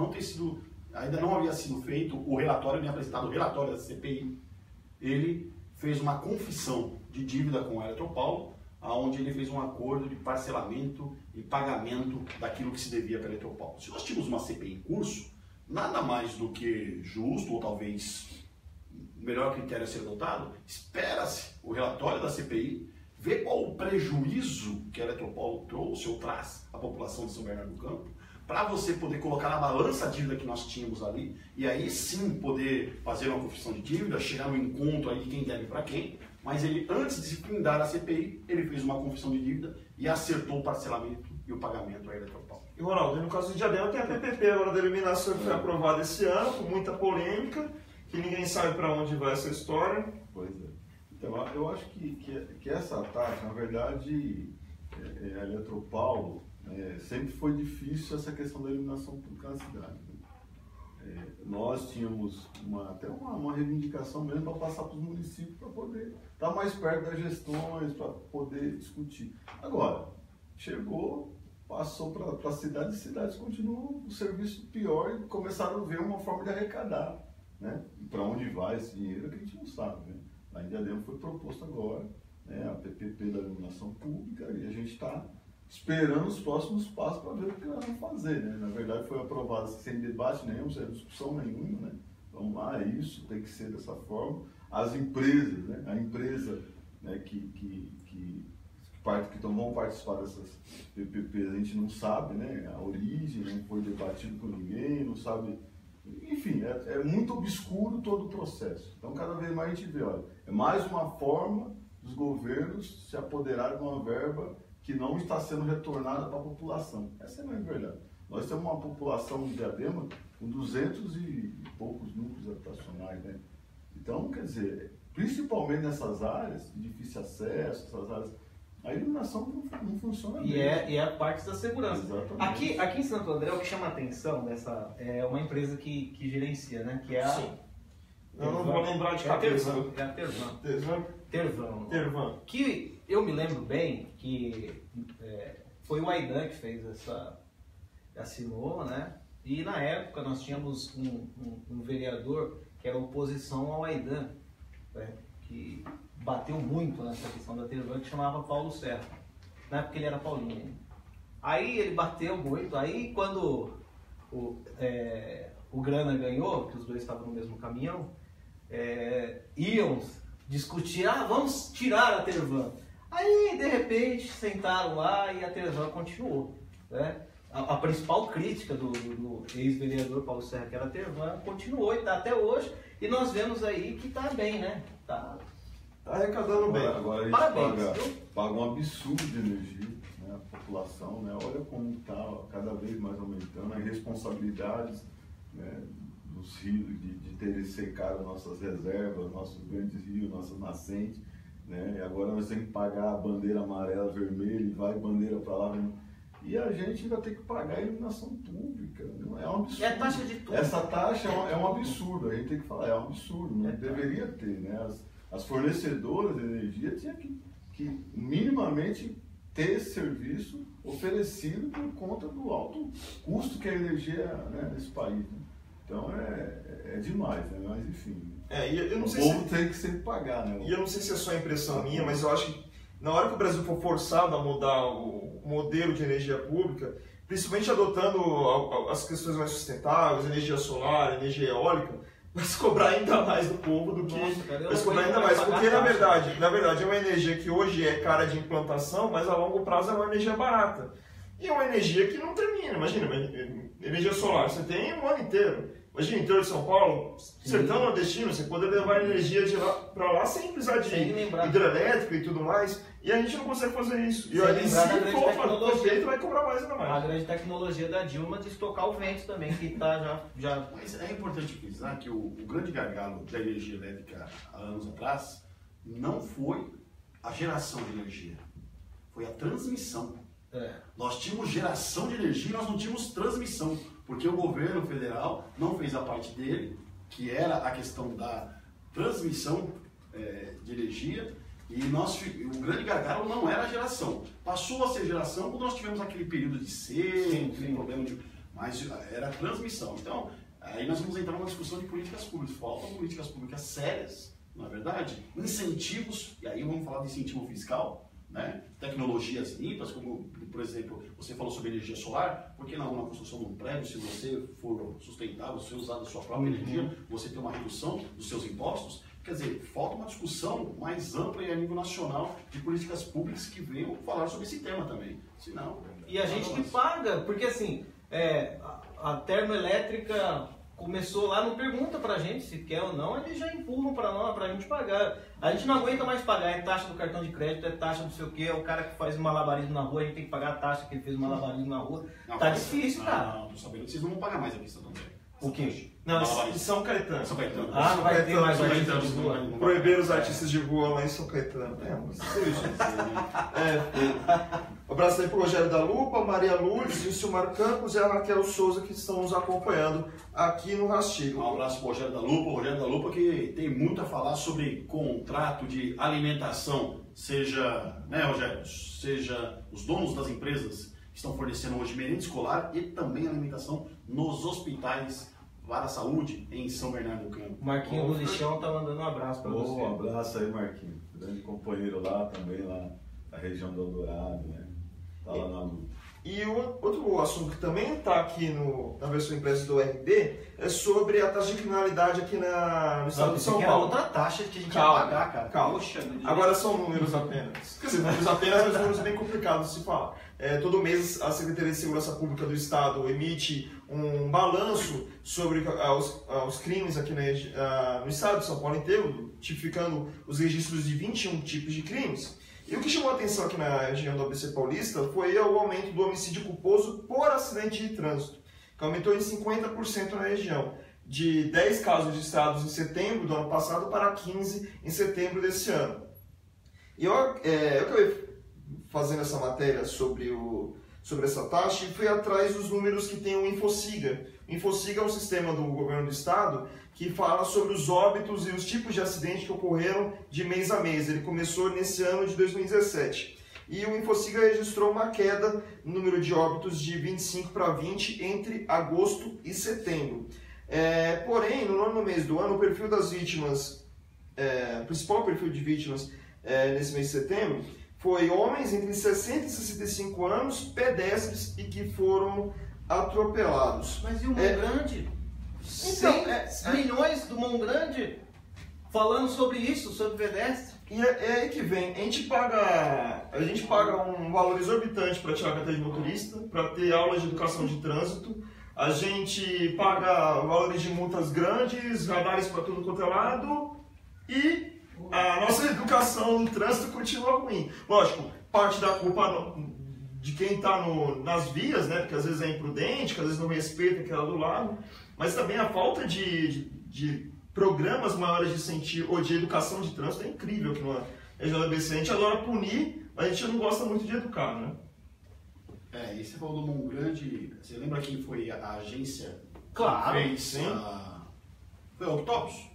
[SPEAKER 3] ainda não havia sido feito o relatório, nem apresentado o relatório da CPI, ele fez uma confissão de dívida com a Eletropaulo, onde ele fez um acordo de parcelamento e pagamento daquilo que se devia para a Eletropaulo. Se nós tínhamos uma CPI em curso, nada mais do que justo, ou talvez o melhor critério a ser adotado, espera-se o relatório da CPI, ver qual o prejuízo que a Eletropaulo trouxe ou traz à população de São Bernardo do Campo, para você poder colocar na balança a dívida que nós tínhamos ali, e aí sim poder fazer uma confissão de dívida, chegar no encontro aí de quem deve para quem, mas ele, antes de se findar a CPI, ele fez uma confissão de dívida e acertou o parcelamento e o pagamento à Eletropaulo.
[SPEAKER 1] E Ronaldo, no caso do Diadema tem a PPP agora da iluminação que foi aprovada esse ano, com muita polêmica, que ninguém sabe para onde vai essa história.
[SPEAKER 4] Pois é. Então, eu acho que essa taxa, na verdade, a Eletropaulo, sempre foi difícil essa questão da iluminação pública na cidade. Nós tínhamos até uma reivindicação mesmo para passar para os municípios para poder estar mais perto das gestões, para poder discutir. Agora, chegou, passou para cidades, e cidades continuam o serviço pior e começaram a ver uma forma de arrecadar. Né? E para onde vai esse dinheiro que a gente não sabe. Né? Lá em Diadema foi proposto agora, né, a PPP da iluminação pública, e a gente está esperando os próximos passos para ver o que nós vamos fazer. Né? Na verdade foi aprovado sem debate nenhum, sem discussão nenhuma. Né? Vamos lá, isso tem que ser dessa forma. As empresas, né? A empresa, né, que vão participar dessas PPPs, a gente não sabe, né? A origem, não foi debatido com ninguém, não sabe. Enfim, é muito obscuro todo o processo. Então, cada vez mais a gente vê, olha, é mais uma forma dos governos se apoderarem de uma verba que não está sendo retornada para a população. Essa é a minha verdade. Nós temos uma população de Diadema com 200 e poucos núcleos habitacionais, né? Então, quer dizer, principalmente nessas áreas de difícil acesso, essas áreas, a iluminação não funciona bem.
[SPEAKER 2] E é a parte da segurança.
[SPEAKER 4] Exatamente.
[SPEAKER 2] Aqui em Santo André, o que chama a atenção é uma empresa que gerencia, né? Que é a...
[SPEAKER 1] Sim. Eu não vou lembrar de cabeça.
[SPEAKER 2] É a Tervan.
[SPEAKER 1] Tervan.
[SPEAKER 2] Que eu me lembro bem que foi o Aidan que fez assinou, né? E na época nós tínhamos um vereador que era oposição ao Aidan, né? Que bateu muito nessa questão da Tervan, que chamava Paulo Serra. Na época ele era Paulinho. Aí ele bateu muito, aí quando o Grana ganhou, que os dois estavam no mesmo caminhão, iam discutir, vamos tirar a Tervan. Aí, de repente, sentaram lá e a Tervan continuou. Né? A principal crítica do ex-vereador Paulo Serra, que era a Tervan, continuou e está até hoje. E nós vemos aí que está bem, né? Tá
[SPEAKER 1] arrecadando bem.
[SPEAKER 4] Agora a gente
[SPEAKER 2] Parabéns,
[SPEAKER 4] paga um absurdo de energia, né? A população, né? Olha como está cada vez mais aumentando, as responsabilidades, né, dos rios, de terem secado nossas reservas, nossos grandes rios, nossas nascentes, né? E agora nós temos que pagar a bandeira amarela, vermelha, e vai bandeira para lá. E a gente ainda tem que pagar a iluminação pública. É um absurdo.
[SPEAKER 2] É a taxa de tudo.
[SPEAKER 4] Essa taxa é um absurdo, a gente tem que falar, é um absurdo, não deveria ter, né? As fornecedoras de energia tinham que minimamente ter esse serviço oferecido por conta do alto custo que a energia é, nesse país. Né? Então é demais, né? Mas enfim.
[SPEAKER 1] Eu não
[SPEAKER 4] o
[SPEAKER 1] sei
[SPEAKER 4] povo tem que sempre pagar, né?
[SPEAKER 1] E eu não sei se é só impressão minha, mas eu acho que na hora que o Brasil for forçado a mudar o modelo de energia pública, principalmente adotando as questões mais sustentáveis, energia solar, energia eólica, vai se cobrar ainda mais do povo do que...
[SPEAKER 2] Nossa, cara,
[SPEAKER 1] vai se cobrar ainda mais, porque na verdade é uma energia que hoje é cara de implantação, mas a longo prazo é uma energia barata. E é uma energia que não termina. Imagina, energia solar, você tem um ano inteiro. Imagina, interior de São Paulo, sertão nordestino, você poder levar energia de lá para lá sem precisar de hidrelétrica e tudo mais. E a gente não consegue fazer isso. E aí, se for feito, vai cobrar mais ainda mais.
[SPEAKER 2] A grande tecnologia da Dilma de estocar o vento também, que está já...
[SPEAKER 3] Mas é importante frisar que o grande gargalo da energia elétrica há anos atrás não foi a geração de energia, foi a transmissão. Nós tínhamos geração de energia e nós não tínhamos transmissão, porque o governo federal não fez a parte dele, que era a questão da transmissão de energia, e o grande gargalo não era a geração. Passou a ser geração quando nós tivemos aquele período de seca, aquele problema mas era a transmissão. Então, aí nós vamos entrar numa discussão de políticas públicas. Faltam políticas públicas sérias, não é verdade? Incentivos, e aí vamos falar de incentivo fiscal, né? Tecnologias limpas, como, por exemplo, você falou sobre energia solar. Por que não na construção de um prédio, se você for sustentável, se você usar da sua própria energia, você tem uma redução dos seus impostos? Quer dizer, falta uma discussão mais ampla e a nível nacional de políticas públicas que venham falar sobre esse tema também. Senão,
[SPEAKER 2] e a gente que paga, porque assim, a termoelétrica começou lá, não pergunta pra gente se quer ou não, eles já empurram pra nós, pra gente pagar. A gente não aguenta mais pagar, é taxa do cartão de crédito, é taxa não sei o que, é o cara que faz malabarismo na rua, a gente tem que pagar a taxa que ele fez malabarismo na rua.
[SPEAKER 3] Não,
[SPEAKER 2] tá difícil, cara.
[SPEAKER 3] Não, tô sabendo que vocês não vão pagar mais a questão também.
[SPEAKER 2] O quê?
[SPEAKER 1] Não, em São Caetano.
[SPEAKER 3] São Caetano.
[SPEAKER 2] Ah, não vai ter mais artistas de rua.
[SPEAKER 1] Proibiram os artistas de rua lá em São Caetano. Um abraço aí pro Rogério da Lupa, Maria Lourdes, o Silmar Campos e a Raquel Souza que estão nos acompanhando aqui no Rastilho.
[SPEAKER 3] Um abraço pro Rogério da Lupa que tem muito a falar sobre contrato de alimentação, seja, né, Rogério, seja os donos das empresas que estão fornecendo hoje merenda escolar e também alimentação nos hospitais para a saúde em São Bernardo do Campo.
[SPEAKER 2] O Marquinho do Lixão tá mandando um abraço para você.
[SPEAKER 4] Um abraço aí, Marquinho. Grande companheiro lá também, lá na região do Eldorado, né? Tá lá na luta.
[SPEAKER 1] E outro assunto que também está aqui na versão impressa do RD é sobre a taxa de criminalidade aqui no estado de São Paulo.
[SPEAKER 2] Outra taxa que a gente ia pagar, cara.
[SPEAKER 1] Calma. Agora são números apenas. Quer dizer, números apenas, mas números bem complicados de se falar. Todo mês a Secretaria de Segurança Pública do Estado emite um balanço sobre os crimes aqui no estado de São Paulo inteiro, tipificando os registros de 21 tipos de crimes. E o que chamou a atenção aqui na região do ABC Paulista foi o aumento do homicídio culposo por acidente de trânsito, que aumentou em 50% na região, de 10 casos registrados em setembro do ano passado para 15 em setembro desse ano. E eu acabei fazendo essa matéria sobre essa taxa e fui atrás dos números que tem o Infociga. O Infociga é um sistema do governo do estado que fala sobre os óbitos e os tipos de acidente que ocorreram de mês a mês. Ele começou nesse ano de 2017. E o Infociga registrou uma queda no número de óbitos de 25 para 20 entre agosto e setembro. Porém, no nono mês do ano, o perfil das vítimas, o principal perfil de vítimas nesse mês de setembro, foi homens entre 60 e 65 anos, pedestres e que foram atropelados.
[SPEAKER 2] Mas e o Mão Grande? Então, milhões do Mão Grande falando sobre isso, sobre pedestre.
[SPEAKER 1] E é aí que vem, a gente paga um valor exorbitante para tirar a carteira de motorista, para ter aulas de educação de trânsito, a gente paga valores de multas grandes, radares para tudo quanto é lado, e a nossa educação no trânsito continua ruim. Lógico, parte da culpa de quem está nas vias, né? Porque às vezes é imprudente, que às vezes não respeita quem está do lado, mas também a falta de programas maiores de incentivo ou de educação de trânsito é incrível aqui na região da ABC. A gente adora punir, mas a gente não gosta muito de educar, né?
[SPEAKER 3] E você falou do Mão Grande, você lembra quem foi a agência?
[SPEAKER 2] Claro,
[SPEAKER 3] que fez
[SPEAKER 1] sim.
[SPEAKER 3] Foi a Octopus?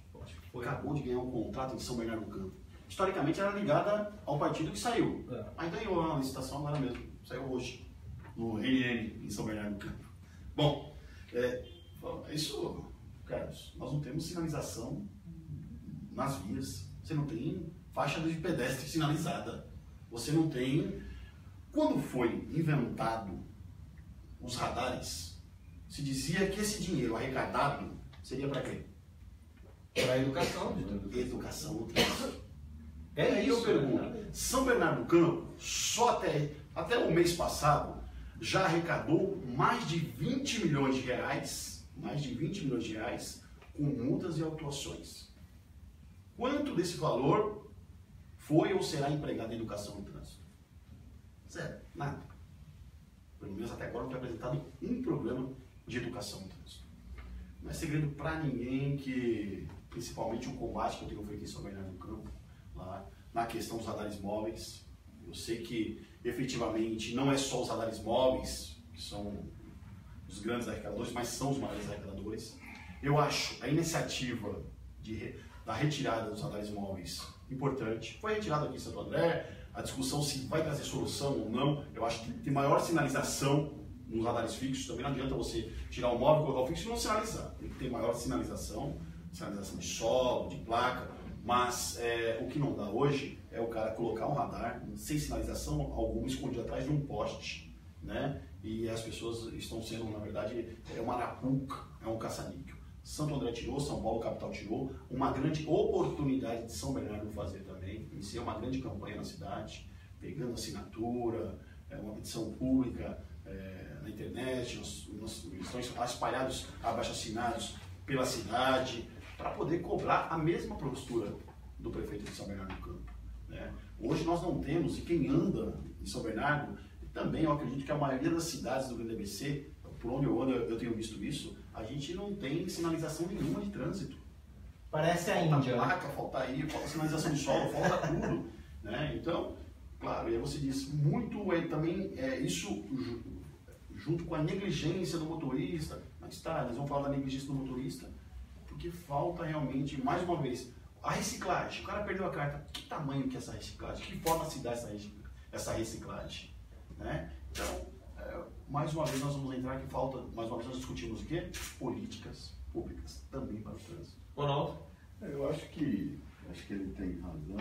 [SPEAKER 3] Acabou de ganhar um contrato em São Bernardo do Campo. Historicamente era ligada ao partido que saiu. Aí ganhou a licitação agora mesmo. Saiu hoje, no RN, em São Bernardo do Campo. Bom, isso, Carlos, nós não temos sinalização nas vias. Você não tem faixa de pedestre sinalizada. Você não tem... Quando foi inventado os radares, se dizia que esse dinheiro arrecadado seria para quê?
[SPEAKER 2] Para a educação.
[SPEAKER 3] Educação no trânsito.
[SPEAKER 2] Aí
[SPEAKER 3] eu pergunto, São Bernardo do Campo, só até o mês passado, já arrecadou mais de 20 milhões de reais, com multas e autuações. Quanto desse valor foi ou será empregado em educação e trânsito? Zero, nada. Pelo menos até agora não foi apresentado um programa de educação e trânsito. Não é segredo para ninguém que, principalmente o combate que eu tenho feito em São Bernardo do Campo, lá na questão dos radares móveis, eu sei que efetivamente não é só os radares móveis que são os grandes arrecadadores, mas são os maiores arrecadadores. Eu acho a iniciativa da retirada dos radares móveis importante. Foi retirado aqui em Santo André, a discussão se vai trazer solução ou não. Eu acho que tem maior sinalização nos radares fixos. Também não adianta você tirar o móvel e colocar o fixo e não sinalizar. Tem que ter maior sinalização de solo, de placa. Mas o que não dá hoje é o cara colocar um radar sem sinalização alguma, escondido atrás de um poste, né? E as pessoas estão sendo, na verdade, uma arapuca, é um caça-níquel. Santo André tirou, São Paulo capital tirou, uma grande oportunidade de São Bernardo fazer também, iniciar uma grande campanha na cidade, pegando assinatura, uma petição pública na internet, nós estamos espalhados, abaixo-assinados pela cidade, para poder cobrar a mesma postura do prefeito de São Bernardo do Campo, né? Hoje nós não temos, e quem anda em São Bernardo, também eu acredito que a maioria das cidades do Grande ABC, por onde eu ando eu tenho visto isso, a gente não tem sinalização nenhuma de trânsito.
[SPEAKER 2] Parece a Índia.
[SPEAKER 3] Falta placa, falta sinalização de solo, falta tudo, né? Então, claro, e aí você diz, muito também isso junto com a negligência do motorista, mas tá, nós vamos falar da negligência do motorista, porque falta realmente, mais uma vez, a reciclagem. O cara perdeu a carta, que tamanho que é essa reciclagem? Que forma se dá essa reciclagem? Né? Então, mais uma vez nós vamos entrar que falta, mais uma vez nós discutimos o quê? Políticas públicas, também para o trânsito.
[SPEAKER 2] Ronaldo?
[SPEAKER 4] Eu acho que ele tem razão.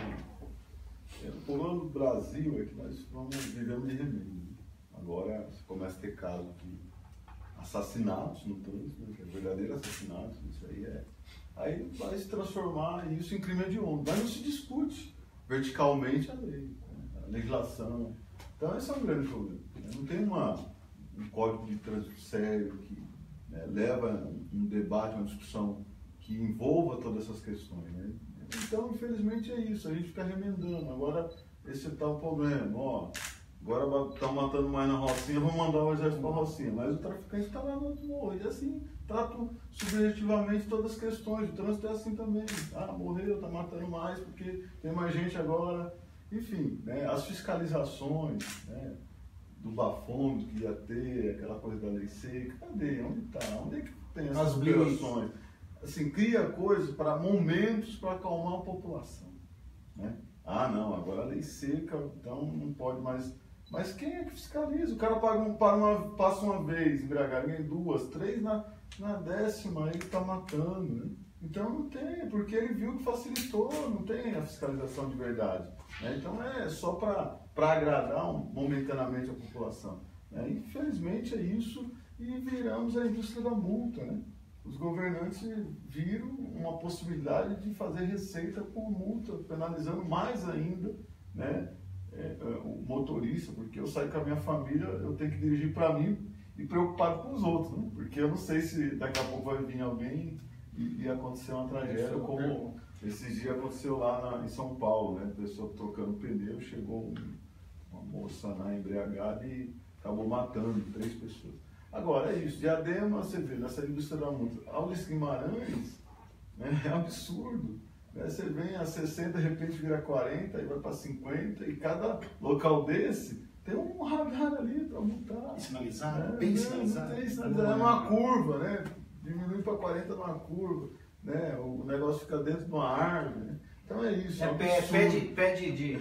[SPEAKER 4] O problema do Brasil é que nós vivemos de remédio. Agora você começa a ter casos de assassinatos no trânsito, né? Que é verdadeiro assassinato, isso aí vai se transformar isso em crime hediondo. Mas não se discute verticalmente a lei, né? A legislação. Então esse é um grande problema. Né? Não tem um código de trânsito sério que leva um debate, uma discussão que envolva todas essas questões. Né? Então, infelizmente é isso, a gente fica remendando. Agora, esse tá o problema, ó. Agora estão matando mais na Rocinha, vamos mandar o exército para a Rocinha. Mas o traficante está lá no outro morro. E assim, trato subjetivamente todas as questões. O trânsito é assim também. Ah, morreu, está matando mais porque tem mais gente agora. Enfim, né, as fiscalizações, né, do bafômetro que ia ter, aquela coisa da lei seca. Cadê? Onde está? Onde é que tem essas operações? Assim, cria coisas para momentos para acalmar a população. Né? Ah, não, agora a lei seca, então não pode mais. Mas quem é que fiscaliza? O cara passa uma vez, embriagado, ganha 2, 3, na 10ª ele está matando. Né? Então não tem, porque ele viu que facilitou, não tem a fiscalização de verdade. Né? Então é só para agradar momentaneamente a população. Né? Infelizmente é isso e viramos a indústria da multa. Né? Os governantes viram uma possibilidade de fazer receita com multa, penalizando mais ainda, né, o motorista, porque eu saio com a minha família, eu tenho que dirigir para mim e preocupado com os outros, né? Porque eu não sei se daqui a pouco vai vir alguém e acontecer uma tragédia, como esse dia aconteceu lá em São Paulo, né? A pessoa trocando pneu, chegou uma moça lá embriagada e acabou matando 3 pessoas. Agora, é isso. Diadema, você vê, nessa indústria da multa. Aules Guimarães, né, é absurdo. Né? Você vem a 60, de repente vira 40, aí vai para 50, e cada local desse tem um radar ali para multar.
[SPEAKER 3] E sinalizado, bem sinalizado.
[SPEAKER 4] Não tem sinalizado, é uma curva, né? Diminui para 40 numa curva, né? O negócio fica dentro de uma árvore, né? Então é isso.
[SPEAKER 2] Pede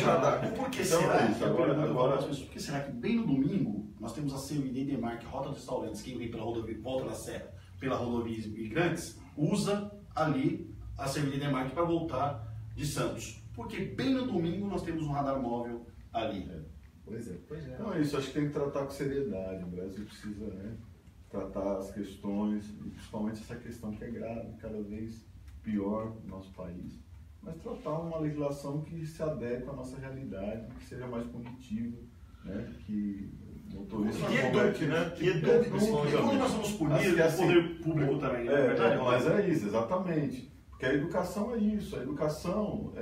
[SPEAKER 2] radar.
[SPEAKER 3] Por que
[SPEAKER 4] então
[SPEAKER 3] será?
[SPEAKER 4] É isso. Agora...
[SPEAKER 3] Por que será que bem no domingo nós temos a CMD Demarque, Rota dos Restaurantes, quem vem pela rodovia, volta da Serra, pela rodovia Imigrantes, usa ali a CMD Demarque para voltar de Santos. Porque bem no domingo nós temos um radar móvel ali.
[SPEAKER 4] Pois é. Então é isso, acho que tem que tratar com seriedade. O Brasil precisa, né, tratar as questões, e principalmente essa questão que é grave, cada vez pior no nosso país. Mas tratar uma legislação que se adeque à nossa realidade, que seja mais punitiva, né? Que motorista
[SPEAKER 1] Que eduque, né? Que eduque,
[SPEAKER 3] E quando nós vamos punir o poder público também, não é verdade?
[SPEAKER 4] Mas é isso, exatamente. Porque a educação é isso. A educação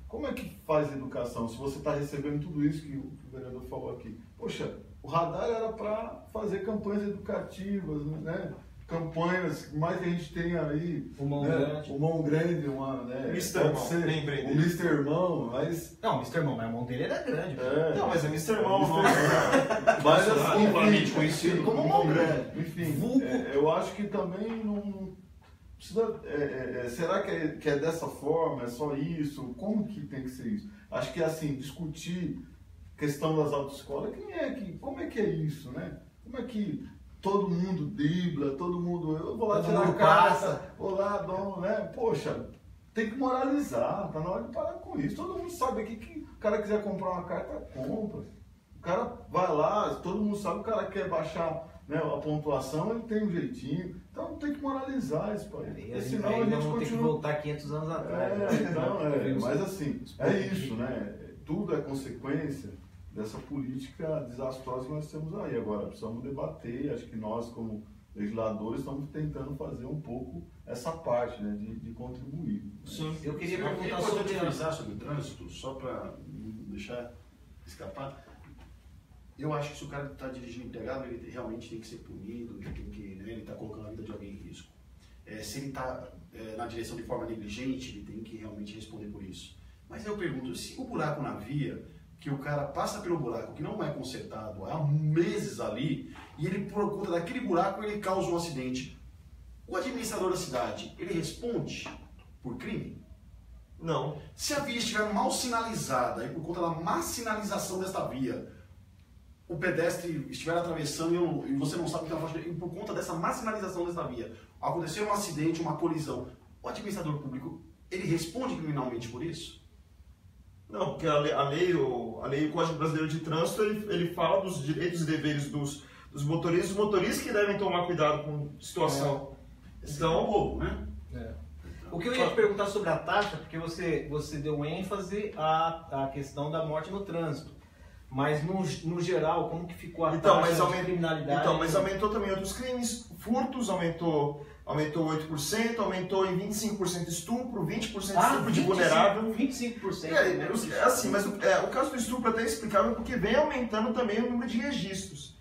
[SPEAKER 4] como é que faz educação? Se você está recebendo tudo isso que o vereador falou aqui. Poxa, o radar era para fazer campanhas educativas, né? Campanhas, mais que a gente tem aí,
[SPEAKER 2] o Mão
[SPEAKER 4] né?
[SPEAKER 2] Grande.
[SPEAKER 4] O Mão Grande, né?
[SPEAKER 1] Mr. Irmão, lembrei
[SPEAKER 4] o
[SPEAKER 1] dele.
[SPEAKER 4] Mr. Irmão, mas...
[SPEAKER 2] Não, o Mr. Irmão, mas a mão dele era grande.
[SPEAKER 1] Não, mas é Mr. Irmão, não.
[SPEAKER 4] Mas assim,
[SPEAKER 3] Popularmente conhecido
[SPEAKER 2] como Mão Grande.
[SPEAKER 4] Enfim, eu acho que também não precisa... será que é dessa forma? É só isso? Como que tem que ser isso? Acho que assim, discutir questão das autoescolas, como é que é isso, né? Como é que todo mundo dribla, todo mundo... Eu vou lá
[SPEAKER 2] Todo
[SPEAKER 4] tirar a
[SPEAKER 2] mundo
[SPEAKER 4] carta,
[SPEAKER 2] passa.
[SPEAKER 4] vou lá, dou, né? Poxa, tem que moralizar, tá na hora de parar com isso. Todo mundo sabe aqui que o cara quiser comprar uma carta, compra. O cara vai lá, todo mundo sabe que o cara quer baixar, né, a pontuação, ele tem um jeitinho. Então tem que moralizar isso, pai. Porque senão a gente
[SPEAKER 2] vamos ter que
[SPEAKER 4] continua...
[SPEAKER 2] voltar 500 anos atrás.
[SPEAKER 4] Mas assim, é isso, né? Tudo é consequência dessa política desastrosa que nós temos aí. Agora, precisamos debater, acho que nós, como legisladores, estamos tentando fazer um pouco essa parte, né, de contribuir.
[SPEAKER 1] Sim.
[SPEAKER 2] Eu queria
[SPEAKER 3] É
[SPEAKER 2] perguntar
[SPEAKER 3] importante
[SPEAKER 2] sobre
[SPEAKER 3] frisar sobre o trânsito, só para não deixar escapar. Eu acho que se o cara está dirigindo embriagado, ele realmente tem que ser punido, ele está colocando a vida de alguém em risco. Se ele está na direção de forma negligente, ele tem que realmente responder por isso. Mas eu pergunto, se o buraco na via, que o cara passa pelo buraco, que não é consertado há meses ali, e ele, por conta daquele buraco, ele causa um acidente, o administrador da cidade, ele responde por crime?
[SPEAKER 1] Não.
[SPEAKER 3] Se a via estiver mal sinalizada, e por conta da má sinalização desta via, o pedestre estiver atravessando e você não sabe o que está fazendo, e por conta dessa má sinalização desta via, aconteceu um acidente, uma colisão, o administrador público, ele responde criminalmente por isso?
[SPEAKER 1] Não, porque a lei, o Código Brasileiro de Trânsito, ele fala dos direitos e deveres dos motoristas, os motoristas que devem tomar cuidado com a situação.
[SPEAKER 3] Então, povo, né?
[SPEAKER 2] O que eu ia te perguntar sobre a taxa, porque você deu ênfase à questão da morte no trânsito. Mas no geral, como que ficou a taxa de criminalidade?
[SPEAKER 1] Então, mas aumentou também outros crimes, furtos aumentou 8%, aumentou em 25% estupro, 20% estupro de vulnerável.
[SPEAKER 2] 25%.
[SPEAKER 1] Assim, mas o caso do estupro até é explicável porque vem aumentando também o número de registros.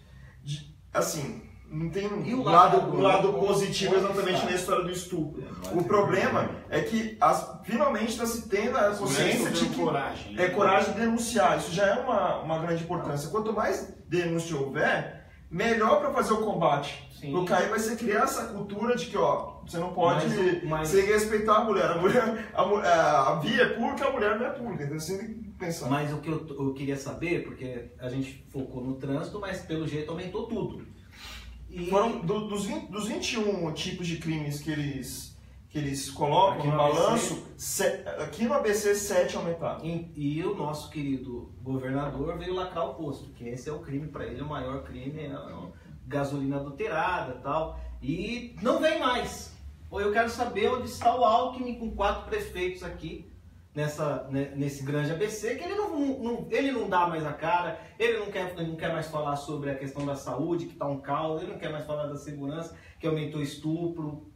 [SPEAKER 1] Assim, não tem um lado positivo exatamente na história do estupro. O problema é que finalmente está se tendo a consciência de que coragem de denunciar. Isso já é uma grande importância. Quanto mais denúncia houver, melhor para fazer o combate. No CAI vai ser criar essa cultura de que você não pode você tem que respeitar a mulher. A via é pública, a mulher não é pública. Então você tem que pensar.
[SPEAKER 2] Mas o que eu queria saber, porque a gente focou no trânsito, mas pelo jeito aumentou tudo.
[SPEAKER 1] Foram dos 21 tipos de crimes que eles colocam aqui no balanço, aqui no ABC 7 aumentaram.
[SPEAKER 2] E o nosso querido governador veio lacrar o posto, que esse é o crime para ele, o maior crime, gasolina adulterada e tal. E não vem mais. Eu quero saber onde está o Alckmin com 4 prefeitos aqui nesse grande ABC, que ele não dá mais a cara, ele não quer mais falar sobre a questão da saúde, que está um caos, ele não quer mais falar da segurança, que aumentou estupro.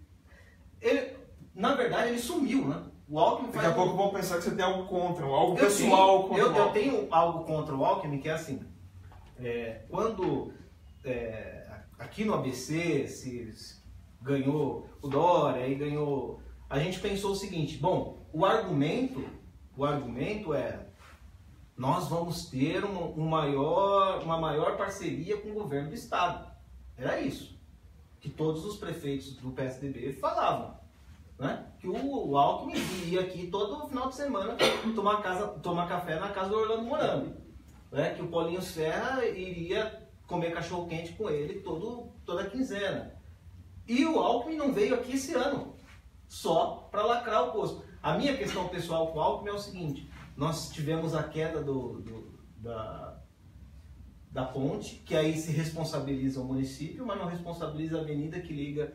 [SPEAKER 2] Na verdade, ele sumiu, né? O Alckmin
[SPEAKER 1] Daqui a pouco vão pensar que você tem algo contra, algo pessoal contra o Alckmin.
[SPEAKER 2] Eu tenho algo contra o Alckmin, que é assim, quando aqui no ABC se ganhou o Dória, aí ganhou... A gente pensou o seguinte, bom, o argumento é nós vamos ter uma maior parceria com o governo do estado. Era isso que todos os prefeitos do PSDB falavam, né? Que o Alckmin ia aqui todo final de semana tomar café na casa do Orlando Morando, né? Que o Paulinho Serra iria comer cachorro-quente com ele toda quinzena. E o Alckmin não veio aqui esse ano, só para lacrar o posto. A minha questão pessoal com o Alckmin é o seguinte: nós tivemos a queda da ponte, que aí se responsabiliza o município, mas não responsabiliza a avenida que liga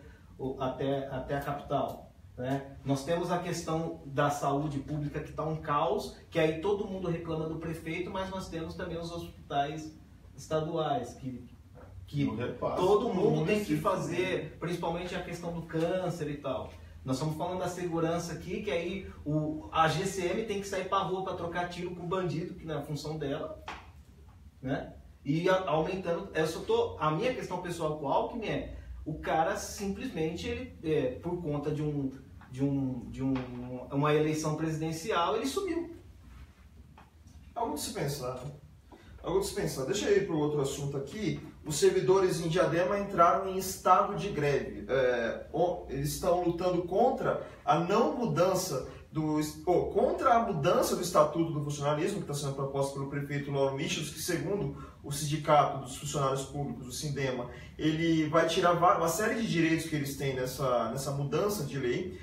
[SPEAKER 2] até a capital, né? Nós temos a questão da saúde pública, que está um caos, que aí todo mundo reclama do prefeito, mas nós temos também os hospitais estaduais, que
[SPEAKER 4] repasse,
[SPEAKER 2] todo mundo tem que fazer, principalmente a questão do câncer e tal. Nós estamos falando da segurança aqui, que aí a GCM tem que sair para a rua para trocar tiro com o bandido, que não é a função dela, né? E aumentando, a minha questão pessoal com o Alckmin é, o cara simplesmente, ele, por conta de uma eleição presidencial, ele sumiu.
[SPEAKER 1] Algo de se pensar, né? Algo de se pensar. Deixa eu ir para o outro assunto aqui. Os servidores em Diadema entraram em estado de greve. Eles estão lutando contra a não mudança contra a mudança do Estatuto do Funcionalismo, que está sendo proposta pelo prefeito Lauro Michels, que segundo o Sindicato dos Funcionários Públicos, o Sindema, ele vai tirar uma série de direitos que eles têm nessa mudança de lei.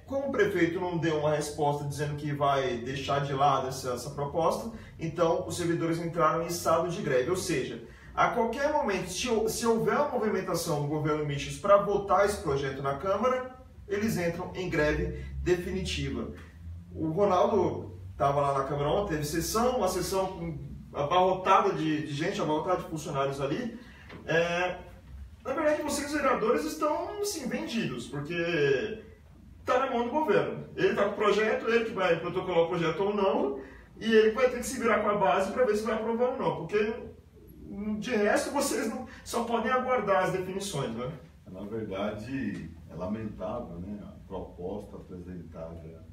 [SPEAKER 1] Como o prefeito não deu uma resposta dizendo que vai deixar de lado essa proposta, então os servidores entraram em estado de greve, ou seja, a qualquer momento, se houver uma movimentação do governo Michels para votar esse projeto na Câmara, eles entram em greve definitiva. O Ronaldo estava lá na Câmara ontem, teve uma sessão abarrotada de gente, abarrotada de funcionários ali. Na verdade, vocês vereadores estão assim, vendidos, porque está na mão do governo. Ele está com o projeto, ele que vai protocolar o projeto ou não, e ele vai ter que se virar com a base para ver se vai aprovar ou não, porque de resto vocês só podem aguardar as definições, né?
[SPEAKER 4] Na verdade, é lamentável, né, a proposta apresentada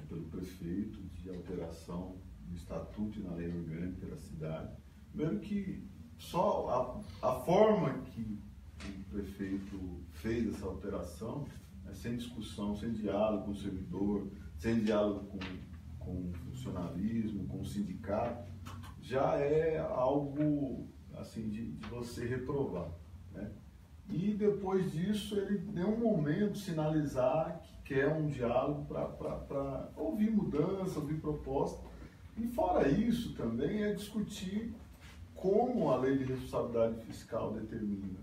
[SPEAKER 4] pelo prefeito de alteração do estatuto e na lei orgânica da cidade. Primeiro que só a forma que o prefeito fez essa alteração, sem discussão, sem diálogo com o servidor, sem diálogo com o funcionalismo, com o sindicato, já é algo assim de você reprovar, né? E depois disso ele deu um momento sinalizar que quer um diálogo para ouvir mudança, ouvir proposta. E fora isso também é discutir como a lei de responsabilidade fiscal determina.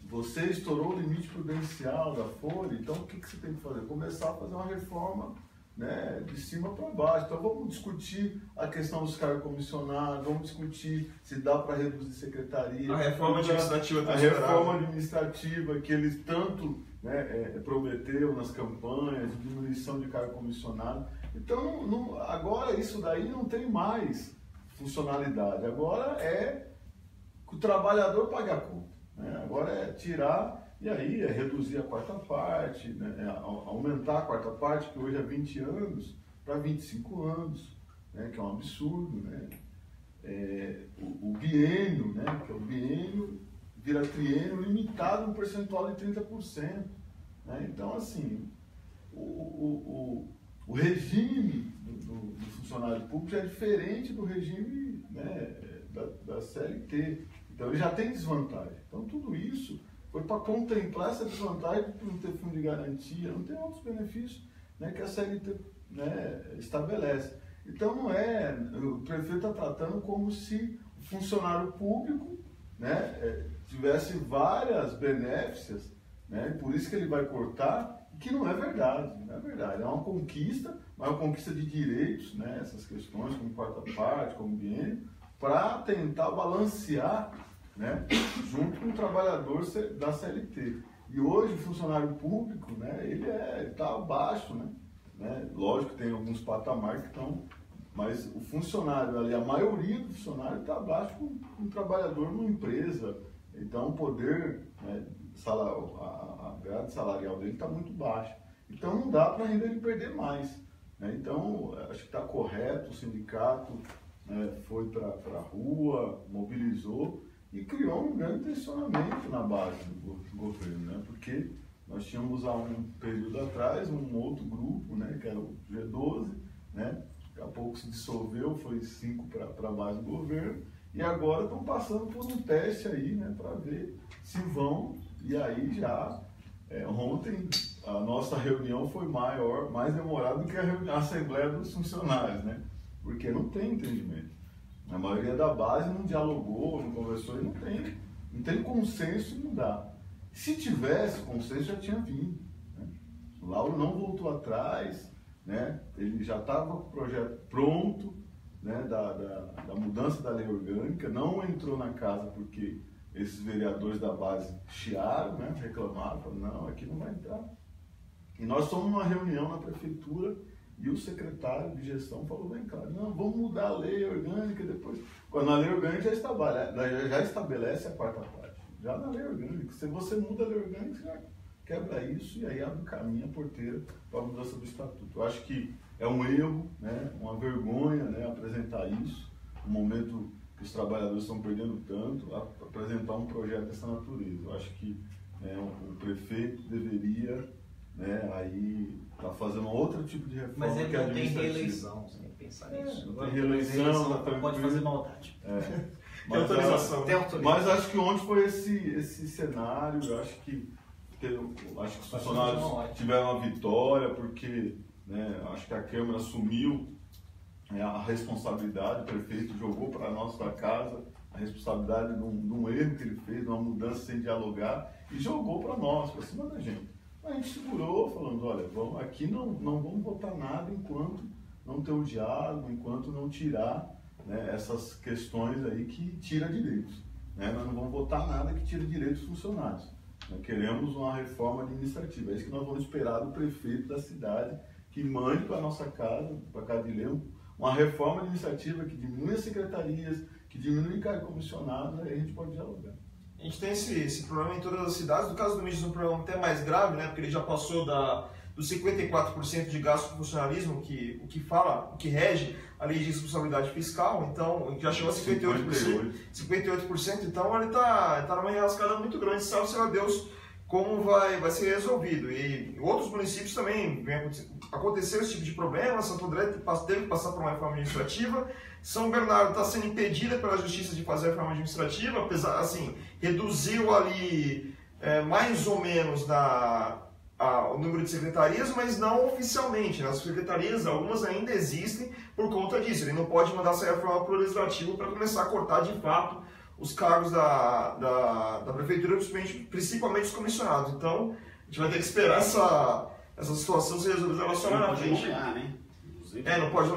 [SPEAKER 4] Você estourou o limite prudencial da folha, então o que você tem que fazer? Começar a fazer uma reforma, né, de cima para baixo. Então vamos discutir a questão dos cargos comissionados, vamos discutir se dá para reduzir secretaria.
[SPEAKER 1] A reforma administrativa.
[SPEAKER 4] A reforma administrativa que eles tanto, né, prometeu nas campanhas, diminuição de cargo comissionado. Então agora isso daí não tem mais funcionalidade. Agora é que o trabalhador paga a conta, né? Agora é tirar. E aí é reduzir a quarta parte, né, aumentar a quarta parte, que hoje é 20 anos, para 25 anos, né, que é um absurdo, né? O biênio, né, que é o biênio, vira triênio limitado no percentual de 30%. Né? Então, assim, o regime do funcionário público já é diferente do regime, né, da CLT. Então, ele já tem desvantagem. Então, tudo isso foi para contemplar essa desvantagem de não ter fundo de garantia, não ter outros benefícios, né, que a CLT, né, estabelece. Então o prefeito está tratando como se o funcionário público, né, tivesse várias benéficias, né, por isso que ele vai cortar, que não é verdade, não é verdade. É uma conquista, mas é uma conquista de direitos, né, essas questões como quarta parte, como biênio, para tentar balancear, né, junto com o trabalhador da CLT. E hoje o funcionário público, né, ele está abaixo, né? Lógico que tem alguns patamares que estão, mas o funcionário ali, a maioria do funcionário está abaixo com um trabalhador numa empresa. Então o poder, né, a grade salarial dele está muito baixa. Então não dá para ainda ele perder mais, né? Então acho que está correto, o sindicato, né, foi para a rua, mobilizou e criou um grande tensionamento na base do governo, né? Porque nós tínhamos há um período atrás um outro grupo, né, que era o G12, né? Daqui a pouco se dissolveu, foi 5 para a base do governo, e agora estão passando por um teste aí, né, para ver se vão, e aí já, ontem a nossa reunião foi mais demorada do que a Assembleia dos Funcionários, né? Porque não tem entendimento. A maioria da base não dialogou, não conversou e não tem consenso em mudar. Se tivesse consenso, já tinha vindo, né? O Lauro não voltou atrás, né? Ele já estava com o projeto pronto, né, da mudança da lei orgânica, não entrou na casa porque esses vereadores da base chiaram, né, reclamaram, falaram, não, aqui não vai entrar. E nós estamos numa reunião na prefeitura e o secretário de gestão falou bem claro, não, vamos mudar a lei orgânica depois. Quando a lei orgânica já estabelece a quarta parte. Já na lei orgânica, se você muda a lei orgânica, você já quebra isso e aí abre o caminho, a porteira para a mudança do estatuto. Eu acho que é um erro, né, uma vergonha, né, apresentar isso, no momento que os trabalhadores estão perdendo tanto, apresentar um projeto dessa natureza. Eu acho que, né, o prefeito deveria, né, aí tá fazendo outro tipo de reforma.
[SPEAKER 2] Mas ele
[SPEAKER 4] que é
[SPEAKER 2] não tem
[SPEAKER 4] administrativa.
[SPEAKER 2] reeleição, você tem que pensar nisso.
[SPEAKER 4] Não tem reeleição,
[SPEAKER 2] não pode fazer maldade.
[SPEAKER 1] Tem autorização.
[SPEAKER 4] Mas acho que ontem foi esse cenário, eu acho que os funcionários tiveram uma vitória, porque, né, acho que a Câmara assumiu, né, a responsabilidade, o prefeito jogou para a nossa casa a responsabilidade de um erro que ele fez, de uma mudança sem dialogar, e jogou para nós, para cima da gente. A gente segurou, falando, olha, aqui não vamos votar nada enquanto não ter o diálogo, enquanto não tirar, né, essas questões aí que tira direitos. Né? Nós não vamos votar nada que tire direitos dos funcionários. Nós queremos uma reforma administrativa. É isso que nós vamos esperar do prefeito da cidade, que mande para a nossa casa, para a Casa de Leão, uma reforma administrativa que diminui as secretarias, que diminui cargo comissionado, aí a gente pode dialogar.
[SPEAKER 1] A gente tem esse problema em todas as cidades. No caso do Minas é um problema até mais grave, né? Porque ele já passou dos 54% de gasto com funcionalismo, o que rege a lei de responsabilidade fiscal, então já chegou a 58%, então ele está numa enrascada muito grande, sabe-se a Deus como vai ser resolvido. E outros municípios também aconteceu esse tipo de problema. Santo André teve que passar por uma reforma administrativa. São Bernardo está sendo impedida pela justiça de fazer a reforma administrativa, apesar, assim, reduziu ali mais ou menos o número de secretarias, mas não oficialmente. As secretarias, algumas ainda existem por conta disso. Ele não pode mandar essa reforma para o legislativo para começar a cortar de fato os cargos da prefeitura, principalmente os comissionados. Então, a gente vai ter que esperar essa situação se resolver lá só na frente. Não pode.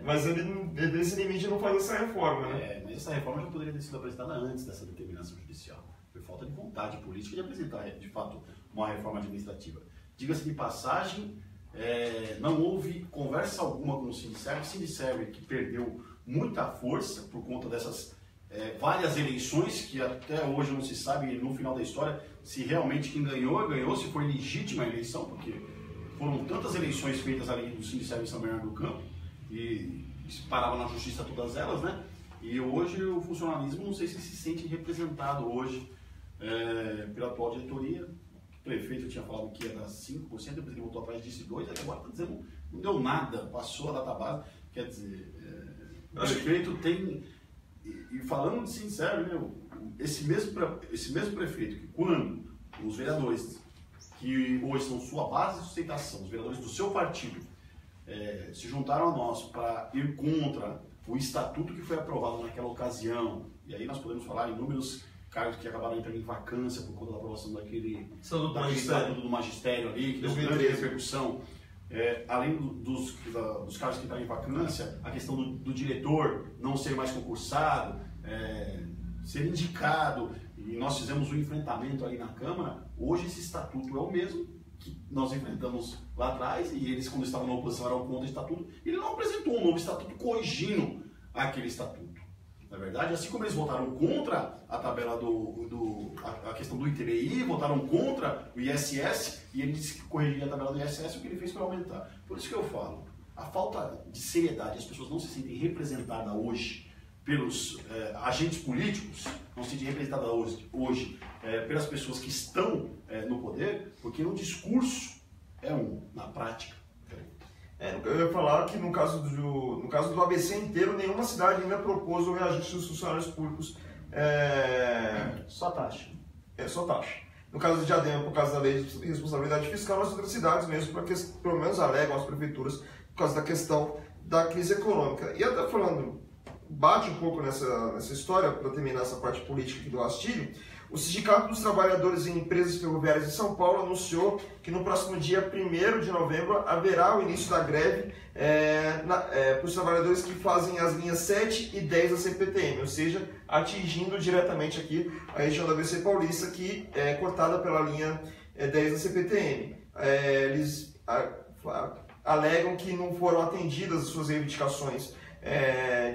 [SPEAKER 1] Mas esse limite não faz essa reforma, né?
[SPEAKER 3] Mas essa reforma já poderia ter sido apresentada antes dessa determinação judicial. Foi falta de vontade política de apresentar, de fato, uma reforma administrativa. Diga-se de passagem, não houve conversa alguma com o Sindicerv. O Sindicerv que perdeu muita força por conta dessas várias eleições, que até hoje não se sabe, no final da história, se realmente quem ganhou, se foi legítima a eleição, porque foram tantas eleições feitas ali do Sindicerv em São Bernardo do Campo, e paravam na justiça todas elas, né? E hoje o funcionalismo, não sei se sente representado hoje pela atual diretoria. O prefeito tinha falado que ia dar 5%, depois ele voltou atrás e disse 2%, agora está dizendo não deu nada, passou a data base. Quer dizer, o prefeito tem... E falando de Sindicerv, né, esse mesmo prefeito, que quando os vereadores, que hoje são sua base de sustentação, os vereadores do seu partido, se juntaram a nós para ir contra o estatuto que foi aprovado naquela ocasião, e aí nós podemos falar em inúmeros cargos que acabaram entrando em vacância por conta da aprovação daquele estatuto do magistério ali, que deu grande repercussão. Além dos cargos que estão em vacância, a questão do diretor não ser mais concursado, ser indicado, e nós fizemos um enfrentamento ali na Câmara. Hoje esse estatuto é o mesmo que nós enfrentamos lá atrás, e eles, quando estavam na oposição, eram contra o estatuto. Ele não apresentou um novo estatuto corrigindo aquele estatuto. Na verdade, assim como eles votaram contra a tabela a questão do ITBI, votaram contra o ISS, e ele disse que corrigia a tabela do ISS, o que ele fez foi aumentar. Por isso que eu falo, a falta de seriedade, as pessoas não se sentem representadas hoje pelos agentes políticos, não se sentem representadas hoje pelas pessoas que estão no poder, porque no discurso na prática é outro.
[SPEAKER 1] Eu ia falar que no caso do ABC inteiro, nenhuma cidade ainda propôs o reajuste dos funcionários públicos.
[SPEAKER 2] Só taxa.
[SPEAKER 1] Só taxa. No caso de Diadema, por causa da lei de responsabilidade fiscal, nas outras cidades mesmo, porque pelo menos alegam as prefeituras por causa da questão da crise econômica. E até falando bate um pouco nessa história, para terminar essa parte política aqui do rastilho. O Sindicato dos Trabalhadores em Empresas Ferroviárias de São Paulo anunciou que no próximo dia 1º de novembro haverá o início da greve para os trabalhadores que fazem as linhas 7 e 10 da CPTM, ou seja, atingindo diretamente aqui a região da ABC Paulista, que é cortada pela linha 10 da CPTM. Eles alegam que não foram atendidas as suas reivindicações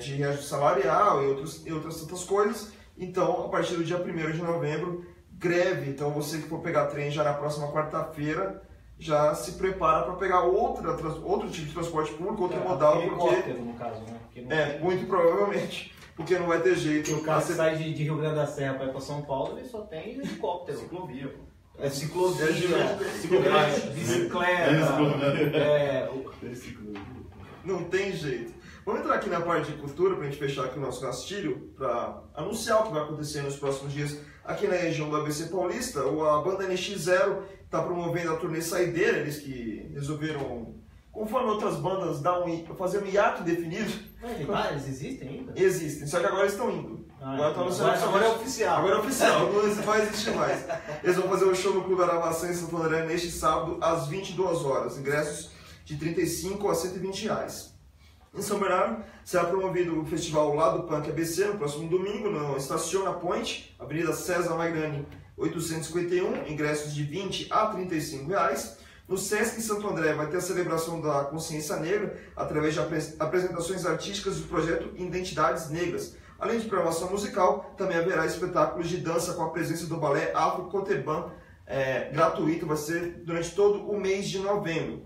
[SPEAKER 1] de reajuste salarial e outras tantas coisas. Então, a partir do dia 1º de novembro, greve. Então, você que for pegar trem já na próxima quarta-feira, já se prepara para pegar outro tipo de transporte público, outro modal, porque...
[SPEAKER 2] no caso, né?
[SPEAKER 1] Muito provavelmente, porque não vai ter jeito.
[SPEAKER 2] O cara sai de Rio Grande da Serra para ir para São Paulo, ele só tem helicóptero.
[SPEAKER 3] Ciclovia, pô.
[SPEAKER 2] É ciclovia, bicicleta,
[SPEAKER 1] não tem jeito. Vamos entrar aqui na parte de cultura para a gente fechar aqui o nosso rastilho, para anunciar o que vai acontecer nos próximos dias aqui na região do ABC Paulista. A banda NX0 está promovendo a turnê Saideira, eles que resolveram, conforme outras bandas, fazer um hiato indefinido.
[SPEAKER 2] Eles existem ainda?
[SPEAKER 1] Existem, só que agora eles estão indo.
[SPEAKER 2] Agora é oficial.
[SPEAKER 1] Agora é oficial, não vai existir mais. Eles vão fazer um show no Clube Aramaçã em Santo André neste sábado às 22 horas. Ingressos de R$ 35 a R$ 120. Em São Bernardo, será promovido o festival Lado Punk ABC no próximo domingo, no Estaciona Point, Avenida César Magrani, 851, ingressos de R$ 20 a R$ 35. No Sesc em Santo André vai ter a celebração da consciência negra através de apresentações artísticas do projeto Identidades Negras. Além de programação musical, também haverá espetáculos de dança com a presença do balé Afro Coteban, gratuito, vai ser durante todo o mês de novembro.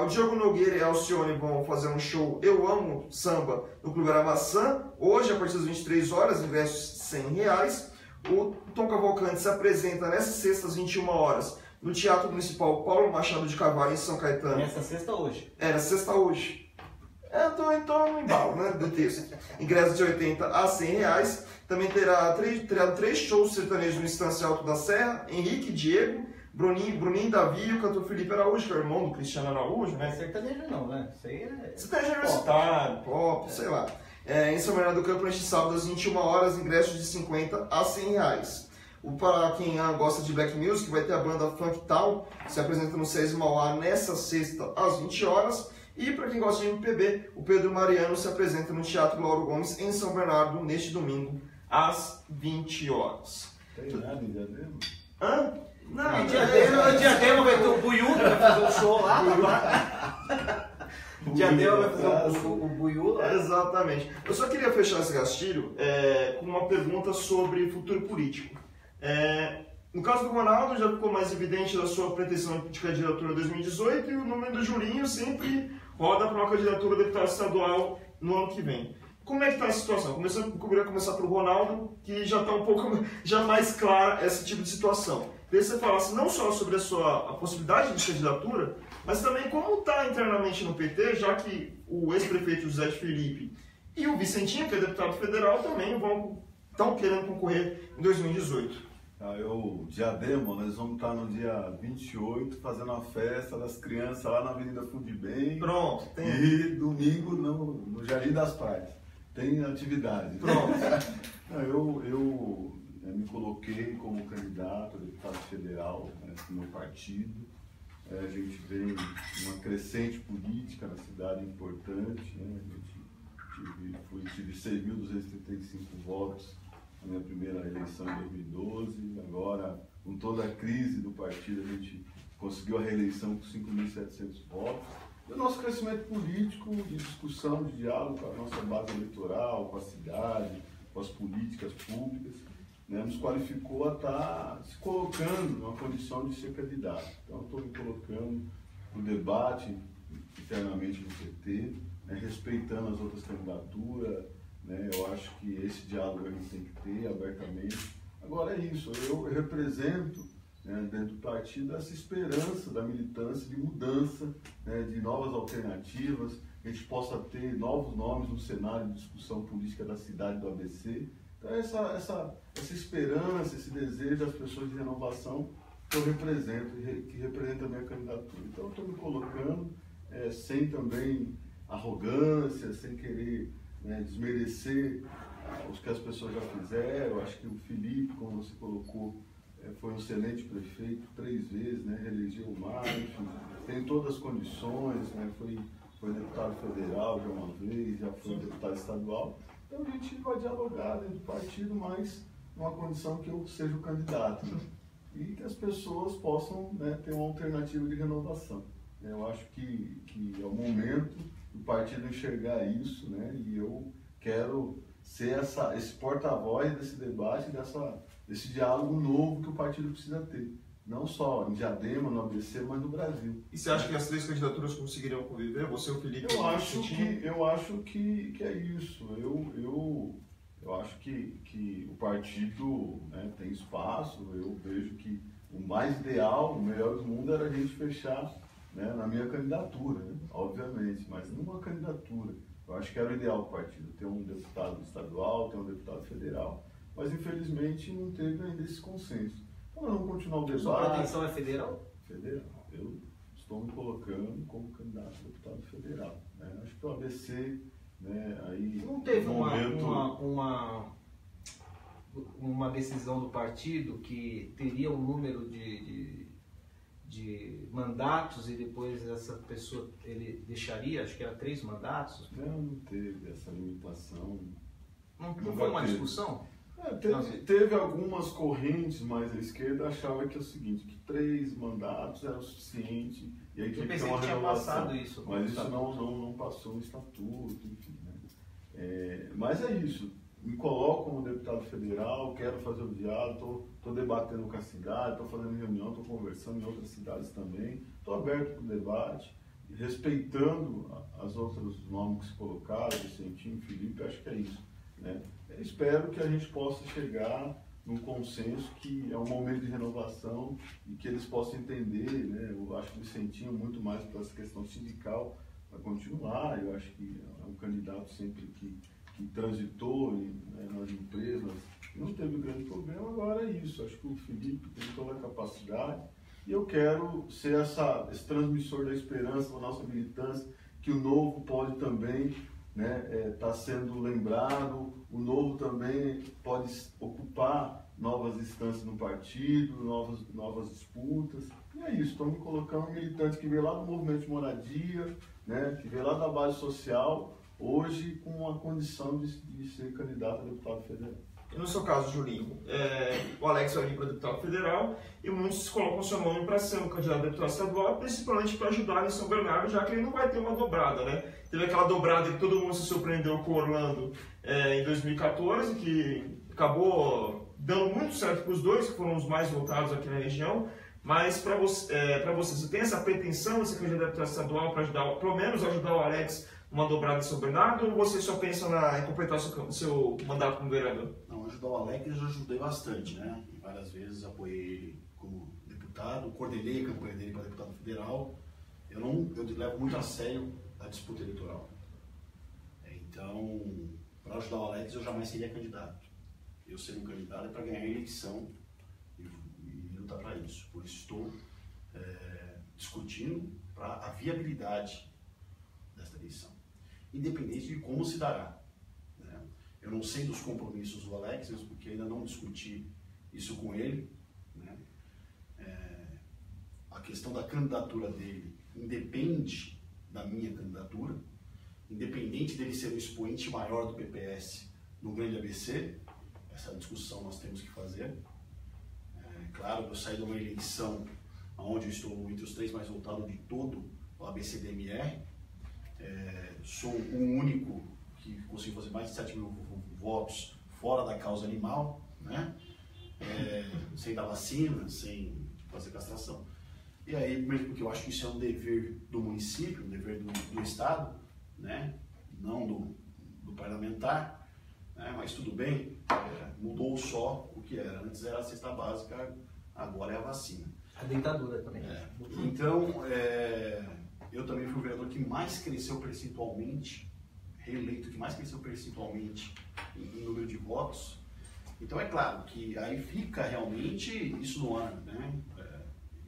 [SPEAKER 1] O Diogo Nogueira e a Alcione vão fazer um show Eu Amo Samba no Clube Aramaçã, hoje a partir das 23 horas, ingressos R$100. O Tom Cavalcante se apresenta nessa sexta às 21 horas no Teatro Municipal Paulo Machado de Carvalho, em São Caetano.
[SPEAKER 2] Nessa sexta hoje?
[SPEAKER 1] Na sexta hoje. Eu tô no embalo, né, do texto. Ingressos de R$80 a R$100. Também terá três shows sertanejos no Estância Alto da Serra, Henrique Diego, Bruninho Davi e o cantor Felipe Araújo, que é o irmão do Cristiano Araújo, né?
[SPEAKER 2] Sertanejo não, né? Isso aí é...
[SPEAKER 1] Sertanejo universitário, pop, sei lá. Em São Bernardo do Campo, neste sábado, às 21 horas, ingressos de R$50 a R$100. Para quem gosta de black music, vai ter a banda Funk Town, que se apresenta no SESI Mauá nessa sexta, às 20 horas. E para quem gosta de MPB, o Pedro Mariano se apresenta no Teatro Lauro Gomes, em São Bernardo, neste domingo, às 20 horas.
[SPEAKER 4] Tem nada em Diadema?
[SPEAKER 1] Não,
[SPEAKER 2] em Diadema vai ter o Buiú, que vai fazer o show lá. Diadema vai fazer o Buiú lá.
[SPEAKER 1] Exatamente. Eu só queria fechar esse rastilho com uma pergunta sobre futuro político. No caso do Ronaldo, já ficou mais evidente a sua pretensão de candidatura em 2018 e o nome do Julinho sempre roda para uma candidatura a deputado estadual no ano que vem. Como é que está a situação? Queria começar pelo Ronaldo, que já está um pouco mais clara esse tipo de situação. Queria que você falasse não só sobre a possibilidade de candidatura, mas também como está internamente no PT, já que o ex-prefeito José de Felipe e o Vicentinho, que é deputado federal, também estão querendo concorrer em 2018.
[SPEAKER 4] Diadema, nós vamos estar no dia 28 fazendo a festa das crianças lá na Avenida Fundibem.
[SPEAKER 1] Pronto.
[SPEAKER 4] E domingo no Jardim das Praias. Tem atividade.
[SPEAKER 1] Pronto.
[SPEAKER 4] Eu me coloquei como candidato a deputado federal no meu partido. A gente vem uma crescente política na cidade importante. Tive 6.235 votos na minha primeira eleição em 2012. Agora, com toda a crise do partido, a gente conseguiu a reeleição com 5.700 votos. E o nosso crescimento político, de discussão, de diálogo com a nossa base eleitoral, com a cidade, com as políticas públicas, nos qualificou a estar se colocando numa condição de ser candidato. Então, estou me colocando no debate internamente no PT, respeitando as outras candidaturas. Eu acho que esse diálogo a gente tem que ter abertamente. Agora é isso, eu represento dentro do partido essa esperança da militância de mudança, de novas alternativas, que a gente possa ter novos nomes no cenário de discussão política da cidade do ABC. Então essa esperança, esse desejo das pessoas de renovação que eu represento, que representa a minha candidatura. Então eu estou me colocando sem também arrogância, sem querer né, desmerecer os que as pessoas já fizeram. Eu acho que o Felipe, como você colocou, foi um excelente prefeito, 3 vezes, né, reelegeu o Mário, tem todas as condições, né, foi deputado federal já uma vez, já foi deputado estadual. Então a gente vai dialogar dentro do partido, mas numa condição que eu seja o candidato, né, e que as pessoas possam, né, ter uma alternativa de renovação. Eu acho que é o momento do partido enxergar isso, né, e eu quero ser esse porta-voz desse debate, desse diálogo novo que o partido precisa ter. Não só em Diadema, no ABC, mas no Brasil.
[SPEAKER 1] E você acha que as 3 candidaturas conseguiriam conviver? Você, o Felipe
[SPEAKER 4] eu acho que é isso. Eu acho que o partido, né, tem espaço. Eu vejo que o mais ideal, o melhor do mundo era a gente fechar, né, na minha candidatura, né, obviamente, mas numa candidatura. Eu acho que era o ideal do partido, ter um deputado estadual, ter um deputado federal, mas infelizmente não teve ainda esse consenso. Então nós vamos continuar o debate.
[SPEAKER 2] Sua pretensão é federal?
[SPEAKER 4] Federal. Eu estou me colocando como candidato a deputado federal, né? Acho que o ABC, né, aí...
[SPEAKER 2] Não teve uma decisão do partido que teria um número de mandatos e depois essa pessoa ele deixaria, acho que era 3 mandatos?
[SPEAKER 4] Não teve essa limitação.
[SPEAKER 2] Não foi uma discussão?
[SPEAKER 4] Teve algumas correntes mais à esquerda achavam que é o seguinte, que 3 mandatos era o suficiente e aí tinha que ter uma renovação.
[SPEAKER 2] Isso,
[SPEAKER 4] mas isso não passou no estatuto, enfim, né? Mas é isso. Me coloco como deputado federal, quero fazer o diálogo, estou debatendo com a cidade, estou fazendo reunião, estou conversando em outras cidades também, estou aberto para o debate, respeitando as outros nomes que se colocaram, Vicentinho, Felipe, acho que é isso, né? Eu espero que a gente possa chegar num consenso que é um momento de renovação e que eles possam entender, né? Eu acho que o Vicentinho muito mais para essa questão sindical para continuar, eu acho que é um candidato sempre que transitou, né, nas empresas, não teve grande problema. Agora é isso, acho que o Felipe tem toda a capacidade e eu quero ser esse transmissor da esperança da nossa militância, que o novo pode também, né, tá sendo lembrado, o novo também pode ocupar novas instâncias no partido, novas disputas, e é isso, estou me colocando um militante que veio lá do movimento de moradia, né, que veio lá da base social, hoje com a condição de ser candidato a deputado federal.
[SPEAKER 1] E no seu caso, Julinho, o Alex vai vir para deputado federal e muitos colocam seu nome para ser um candidato a deputado estadual, principalmente para ajudar em São Bernardo, já que ele não vai ter uma dobrada, né? Teve aquela dobrada que todo mundo se surpreendeu com Orlando em 2014, que acabou dando muito certo para os dois, que foram os mais votados aqui na região. Mas para você tem essa pretensão de ser candidato a deputado estadual para ajudar, pelo menos ajudar o Alex uma dobrada em São Bernardo, ou você só pensa em completar seu mandato como vereador?
[SPEAKER 3] Não, ajudar o Alex eu já ajudei bastante, né? Várias vezes apoiei ele como deputado, coordenei a campanha dele para deputado federal. Eu levo muito a sério a disputa eleitoral. Então, para ajudar o Alex eu jamais seria candidato. Eu seria um candidato para ganhar a eleição e lutar para isso. Por isso estou discutindo para a viabilidade desta eleição, independente de como se dará, né? Eu não sei dos compromissos do Alex, mesmo porque ainda não discuti isso com ele, né? A questão da candidatura dele independe da minha candidatura, independente dele ser o expoente maior do PPS no grande ABC. Essa discussão nós temos que fazer. Claro que eu saí de uma eleição onde eu estou entre os 3 mais votados de todo o ABCDMR. Sou o único que conseguiu fazer mais de 7 mil votos fora da causa animal, né? Sem dar vacina, sem fazer castração. E aí, mesmo porque eu acho que isso é um dever do município, um dever do Estado, né? Não do parlamentar, né? Mas tudo bem, mudou só o que era. Antes era a cesta básica, agora é a vacina.
[SPEAKER 2] A dentadura também.
[SPEAKER 3] Então, eu também fui o vereador que mais cresceu percentualmente, reeleito, que mais cresceu percentualmente em número de votos. Então é claro que aí fica realmente isso no ar, né?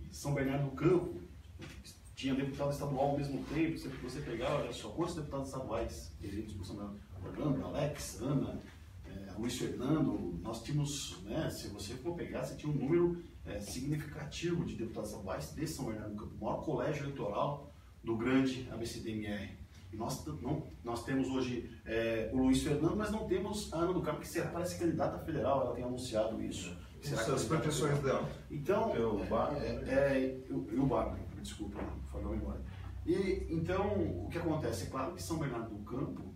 [SPEAKER 3] São Bernardo do Campo tinha deputado estadual ao mesmo tempo, se você pegar, olha só, quantos deputados estaduais eleitos por São Bernardo? Orlando, Alex, Ana, Luiz Fernando, nós tínhamos, né, se você for pegar, você tinha um número significativo de deputados estaduais de São Bernardo do Campo, o maior colégio eleitoral do grande ABCDMR. E nós temos hoje o Luiz Fernando, mas não temos a Ana do Carmo, que será, parece candidata federal, ela tem anunciado isso.
[SPEAKER 1] Será as pretensões dela.
[SPEAKER 3] Então,
[SPEAKER 4] o Barney,
[SPEAKER 3] desculpa, falhou a memória. E então, o que acontece? É claro que São Bernardo do Campo,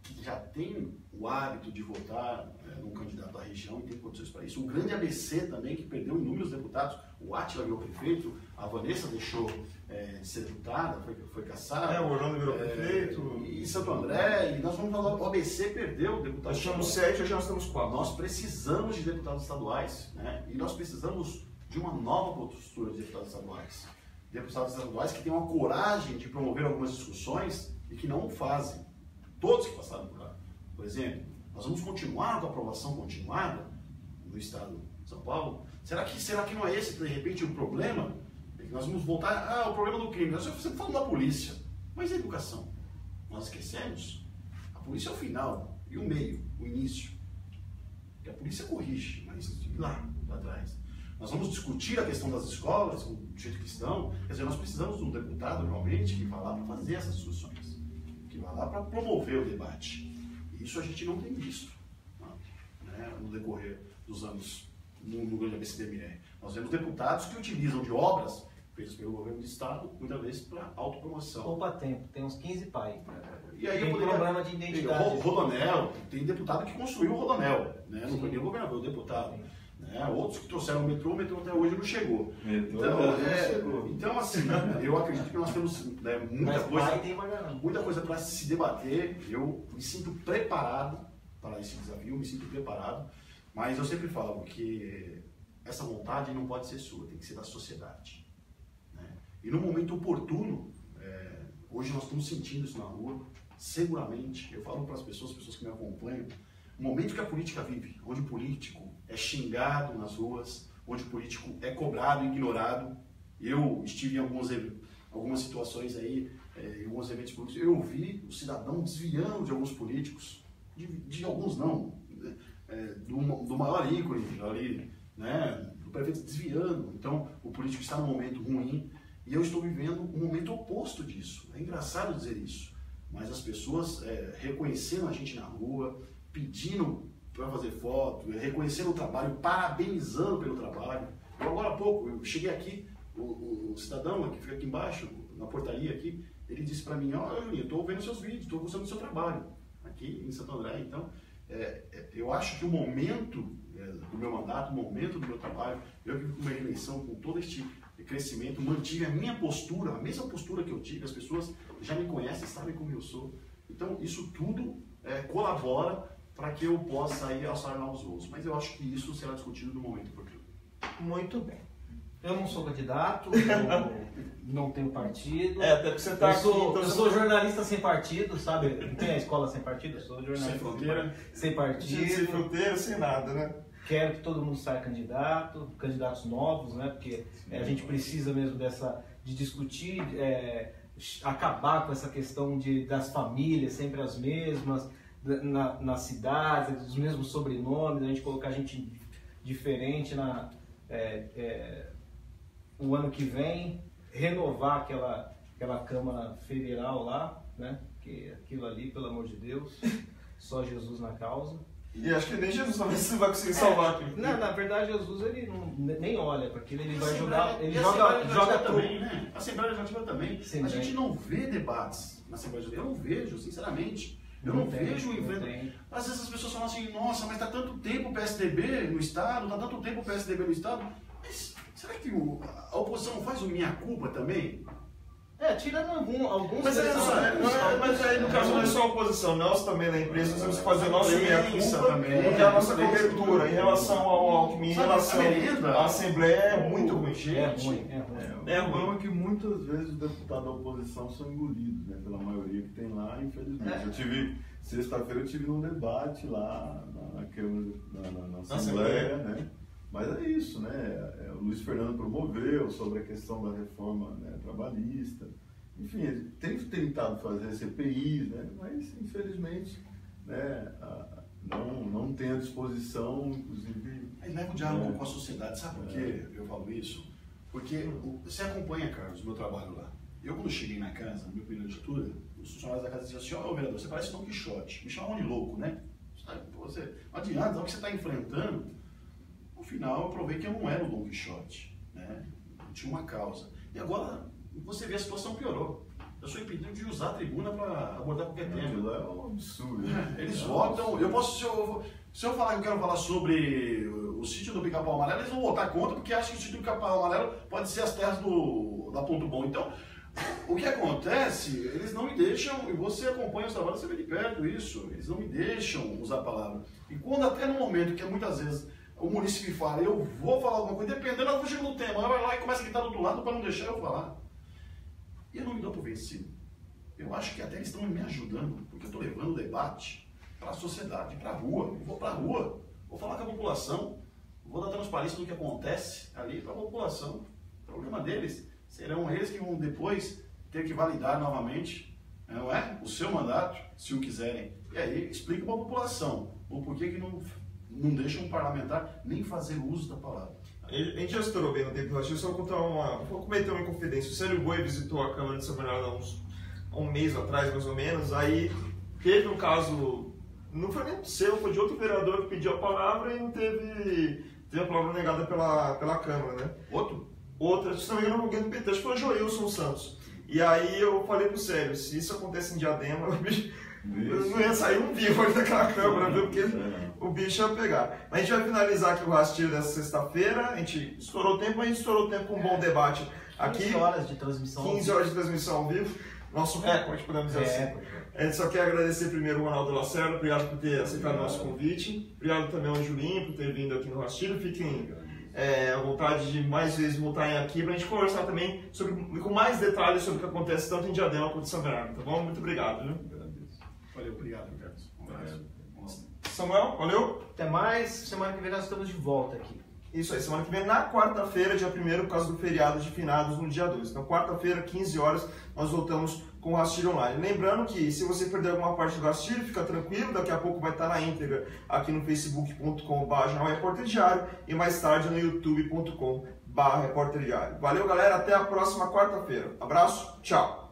[SPEAKER 3] que já tem o hábito de votar num candidato à região e tem condições para isso. O grande ABC também, que perdeu inúmeros deputados, o Átila virou prefeito, a Vanessa deixou de ser deputada, foi caçada.
[SPEAKER 1] O Orlando virou prefeito.
[SPEAKER 3] E Santo André, e nós vamos falar, o ABC perdeu deputados.
[SPEAKER 1] Nós tínhamos 7, hoje nós temos 4.
[SPEAKER 3] Nós precisamos de deputados estaduais, né? E nós precisamos de uma nova postura de deputados estaduais. Deputados estaduais que tenham a coragem de promover algumas discussões e que não o fazem. Todos que passaram por lá. Por exemplo, nós vamos continuar com a aprovação continuada no estado de São Paulo? Será que não é esse, de repente, o problema? É que nós vamos voltar, o problema do crime. Nós sempre falamos da polícia, mas e a educação? Nós esquecemos? A polícia é o final, e o meio, o início. Porque a polícia corrige, mas lá atrás. Nós vamos discutir a questão das escolas, do jeito que estão. Quer dizer, nós precisamos de um deputado, realmente, que vá lá para fazer essas discussões. Que vá lá para promover o debate. E isso a gente não tem visto, né, no decorrer dos anos no grande ABCDMR. Nós vemos deputados que utilizam de obras feitas pelo governo do estado, muitas vezes para autopromoção.
[SPEAKER 2] Poupa tempo, tem uns 15 pais.
[SPEAKER 3] E aí
[SPEAKER 2] tem problema de identidade.
[SPEAKER 3] O Rodonel, tem deputado que construiu o Rodonel, né? Não foi nem o governador, o deputado. Né? Outros que trouxeram o metrô até hoje não chegou. Então, assim, eu acredito que nós temos muita coisa para se debater. Eu me sinto preparado para esse desafio, mas eu sempre falo que essa vontade não pode ser sua, tem que ser da sociedade. Né? E no momento oportuno, hoje nós estamos sentindo isso na rua, seguramente, eu falo para as pessoas que me acompanham, o momento que a política vive, onde o político é xingado nas ruas, onde o político é cobrado, ignorado. Eu estive em algumas situações aí, em alguns eventos políticos, eu vi o cidadão desviando de alguns políticos, de alguns não, do maior ícone ali, né, do prefeito desviando. Então, o político está num momento ruim e eu estou vivendo um momento oposto disso. É engraçado dizer isso, mas as pessoas reconhecendo a gente na rua, pedindo para fazer foto, reconhecendo o trabalho, parabenizando pelo trabalho. Eu, agora há pouco, eu cheguei aqui, o cidadão que fica aqui embaixo, na portaria aqui, ele disse para mim, Juninho, estou vendo seus vídeos, estou gostando do seu trabalho, aqui em Santo André. Então, eu acho que o momento do meu mandato, o momento do meu trabalho, eu que fui com uma reeleição, com todo este crescimento, mantive a minha postura, a mesma postura que eu tive, as pessoas já me conhecem, sabem como eu sou. Então, isso tudo colabora para que eu possa ir alçar novos voos. Mas eu acho que isso será discutido no momento oportuno.
[SPEAKER 2] Muito bem. Eu não sou candidato, eu não tenho partido.
[SPEAKER 1] Até porque você está aqui.
[SPEAKER 2] Eu sou jornalista sem partido, sabe? Não tem a escola sem partido? Eu sou jornalista
[SPEAKER 3] sem fronteira.
[SPEAKER 2] Sem partido.
[SPEAKER 1] Sem fronteira, sem nada, né?
[SPEAKER 2] Quero que todo mundo saia candidatos novos, né? Porque a gente precisa mesmo de discutir, acabar com essa questão das famílias, sempre as mesmas, nas cidades, os mesmos sobrenomes, a gente colocar gente diferente o ano que vem, renovar aquela Câmara Federal lá, né? Que aquilo ali, pelo amor de Deus, só Jesus na causa.
[SPEAKER 1] E acho que nem Jesus talvez vai conseguir salvar aqui.
[SPEAKER 2] Não, na verdade, Jesus ele nem olha para aquilo, ele vai jogar. Ele
[SPEAKER 3] joga também, né? A Assembleia Legislativa também.
[SPEAKER 2] Sim,
[SPEAKER 3] a gente não vê debates na Assembleia Legislativa. Eu não vejo, sinceramente. Eu não vejo o enfrentamento. Às vezes as pessoas falam assim, nossa, mas está tanto tempo o PSDB no Estado, está tanto tempo o PSDB no Estado. Mas será que a oposição não faz o minha-culpa também?
[SPEAKER 2] Tirando alguns...
[SPEAKER 1] Mas aí no caso não é só a oposição, nós também na imprensa nós temos que fazer nossa meia-culpa, porque a nossa cobertura em relação ao Alckmin, em relação à Assembleia é muito ruim.
[SPEAKER 4] O problema é que muitas vezes os deputados da oposição são engolidos, né, pela maioria que tem lá, infelizmente. Sexta-feira eu tive num debate lá na Câmara, na Assembleia, né? Mas é isso, né? O Luiz Fernando promoveu sobre a questão da reforma, né, trabalhista. Enfim, ele tem tentado fazer CPIs, né? Mas infelizmente né, não tem à disposição, inclusive...
[SPEAKER 3] Aí leva o diálogo com a sociedade. Sabe por que eu falo isso? Porque você acompanha, Carlos, o meu trabalho lá. Eu, quando cheguei na casa, no meu primeiro de altura, os funcionários da casa diziam assim: ó, vereador, você parece Don Quixote. Me chamavam de louco, né? Você, não adianta, o que você está enfrentando. No final, eu provei que eu não era o Don Quixote, né? Eu tinha uma causa. E agora, você vê, a situação piorou. Eu sou impedido de usar a tribuna para abordar qualquer tema.
[SPEAKER 4] É um absurdo.
[SPEAKER 3] Eles votam. Eu posso, se eu falar que eu quero falar sobre o sítio do Pica-Pau Amarelo, eles vão votar contra, porque acham que o sítio do Pica-Pau Amarelo pode ser as terras da Ponto Bom. Então, o que acontece, eles não me deixam, e você acompanha os trabalhos, você vê de perto isso, eles não me deixam usar a palavra. E quando até no momento que muitas vezes o munícipe fala, eu vou falar alguma coisa, dependendo, eu vou chegar no tema, ela vai lá e começa a gritar do outro lado para não deixar eu falar. E eu não me dou por vencido. Eu acho que até eles estão me ajudando, porque eu estou levando o debate para a sociedade, para a rua. Eu vou para a rua, vou falar com a população, vou dar transparência do que acontece ali para a população. O problema deles serão eles que vão depois ter que validar novamente, não é? O seu mandato, se o quiserem. E aí explica para a população o porquê que não deixam um parlamentar nem fazer uso da palavra.
[SPEAKER 1] A gente já estourou bem no tempo, eu só vou cometer uma inconfidência. O Célio Boi visitou a Câmara de São Bernardo há um mês atrás, mais ou menos. Aí teve um caso, não foi nem seu, foi de outro vereador que pediu a palavra e não teve a palavra negada pela Câmara, né? Outra, se não me engano, alguém do PT, acho que foi o Joilson Santos. E aí eu falei pro Célio, se isso acontece em Diadema, não ia sair um vivo aqui daquela Câmara, viu? Porque o bicho ia pegar. Mas a gente vai finalizar aqui o rastilho dessa sexta-feira. A gente estourou o tempo, mas a gente estourou o tempo com um bom debate aqui.
[SPEAKER 2] 15 horas de transmissão.
[SPEAKER 1] 15 horas de transmissão ao vivo. Nosso recorde, podemos dizer assim. A gente só quer agradecer primeiro o Ronaldo Lacerda, obrigado por ter aceitado o nosso convite. Obrigado também ao Julinho por ter vindo aqui no rastilho. Fiquem à vontade de mais vezes voltarem aqui para a gente conversar também com mais detalhes sobre o que acontece tanto em Diadema quanto em São Bernardo, tá bom? Muito obrigado, viu?
[SPEAKER 3] Valeu, obrigado, Carlos. Um abraço.
[SPEAKER 1] Samuel, valeu?
[SPEAKER 2] Até mais, semana que vem nós estamos de volta aqui.
[SPEAKER 1] Isso aí, semana que vem, na quarta-feira, dia 1º, por causa do feriado de finados no dia 2. Então, quarta-feira, 15 horas, nós voltamos com o Rastilho Online. Lembrando que, se você perder alguma parte do Rastilho, fica tranquilo, daqui a pouco vai estar na íntegra aqui no facebook.com/repórter-diário e mais tarde no youtube.com/repórter-diário. Valeu, galera, até a próxima quarta-feira. Abraço, tchau!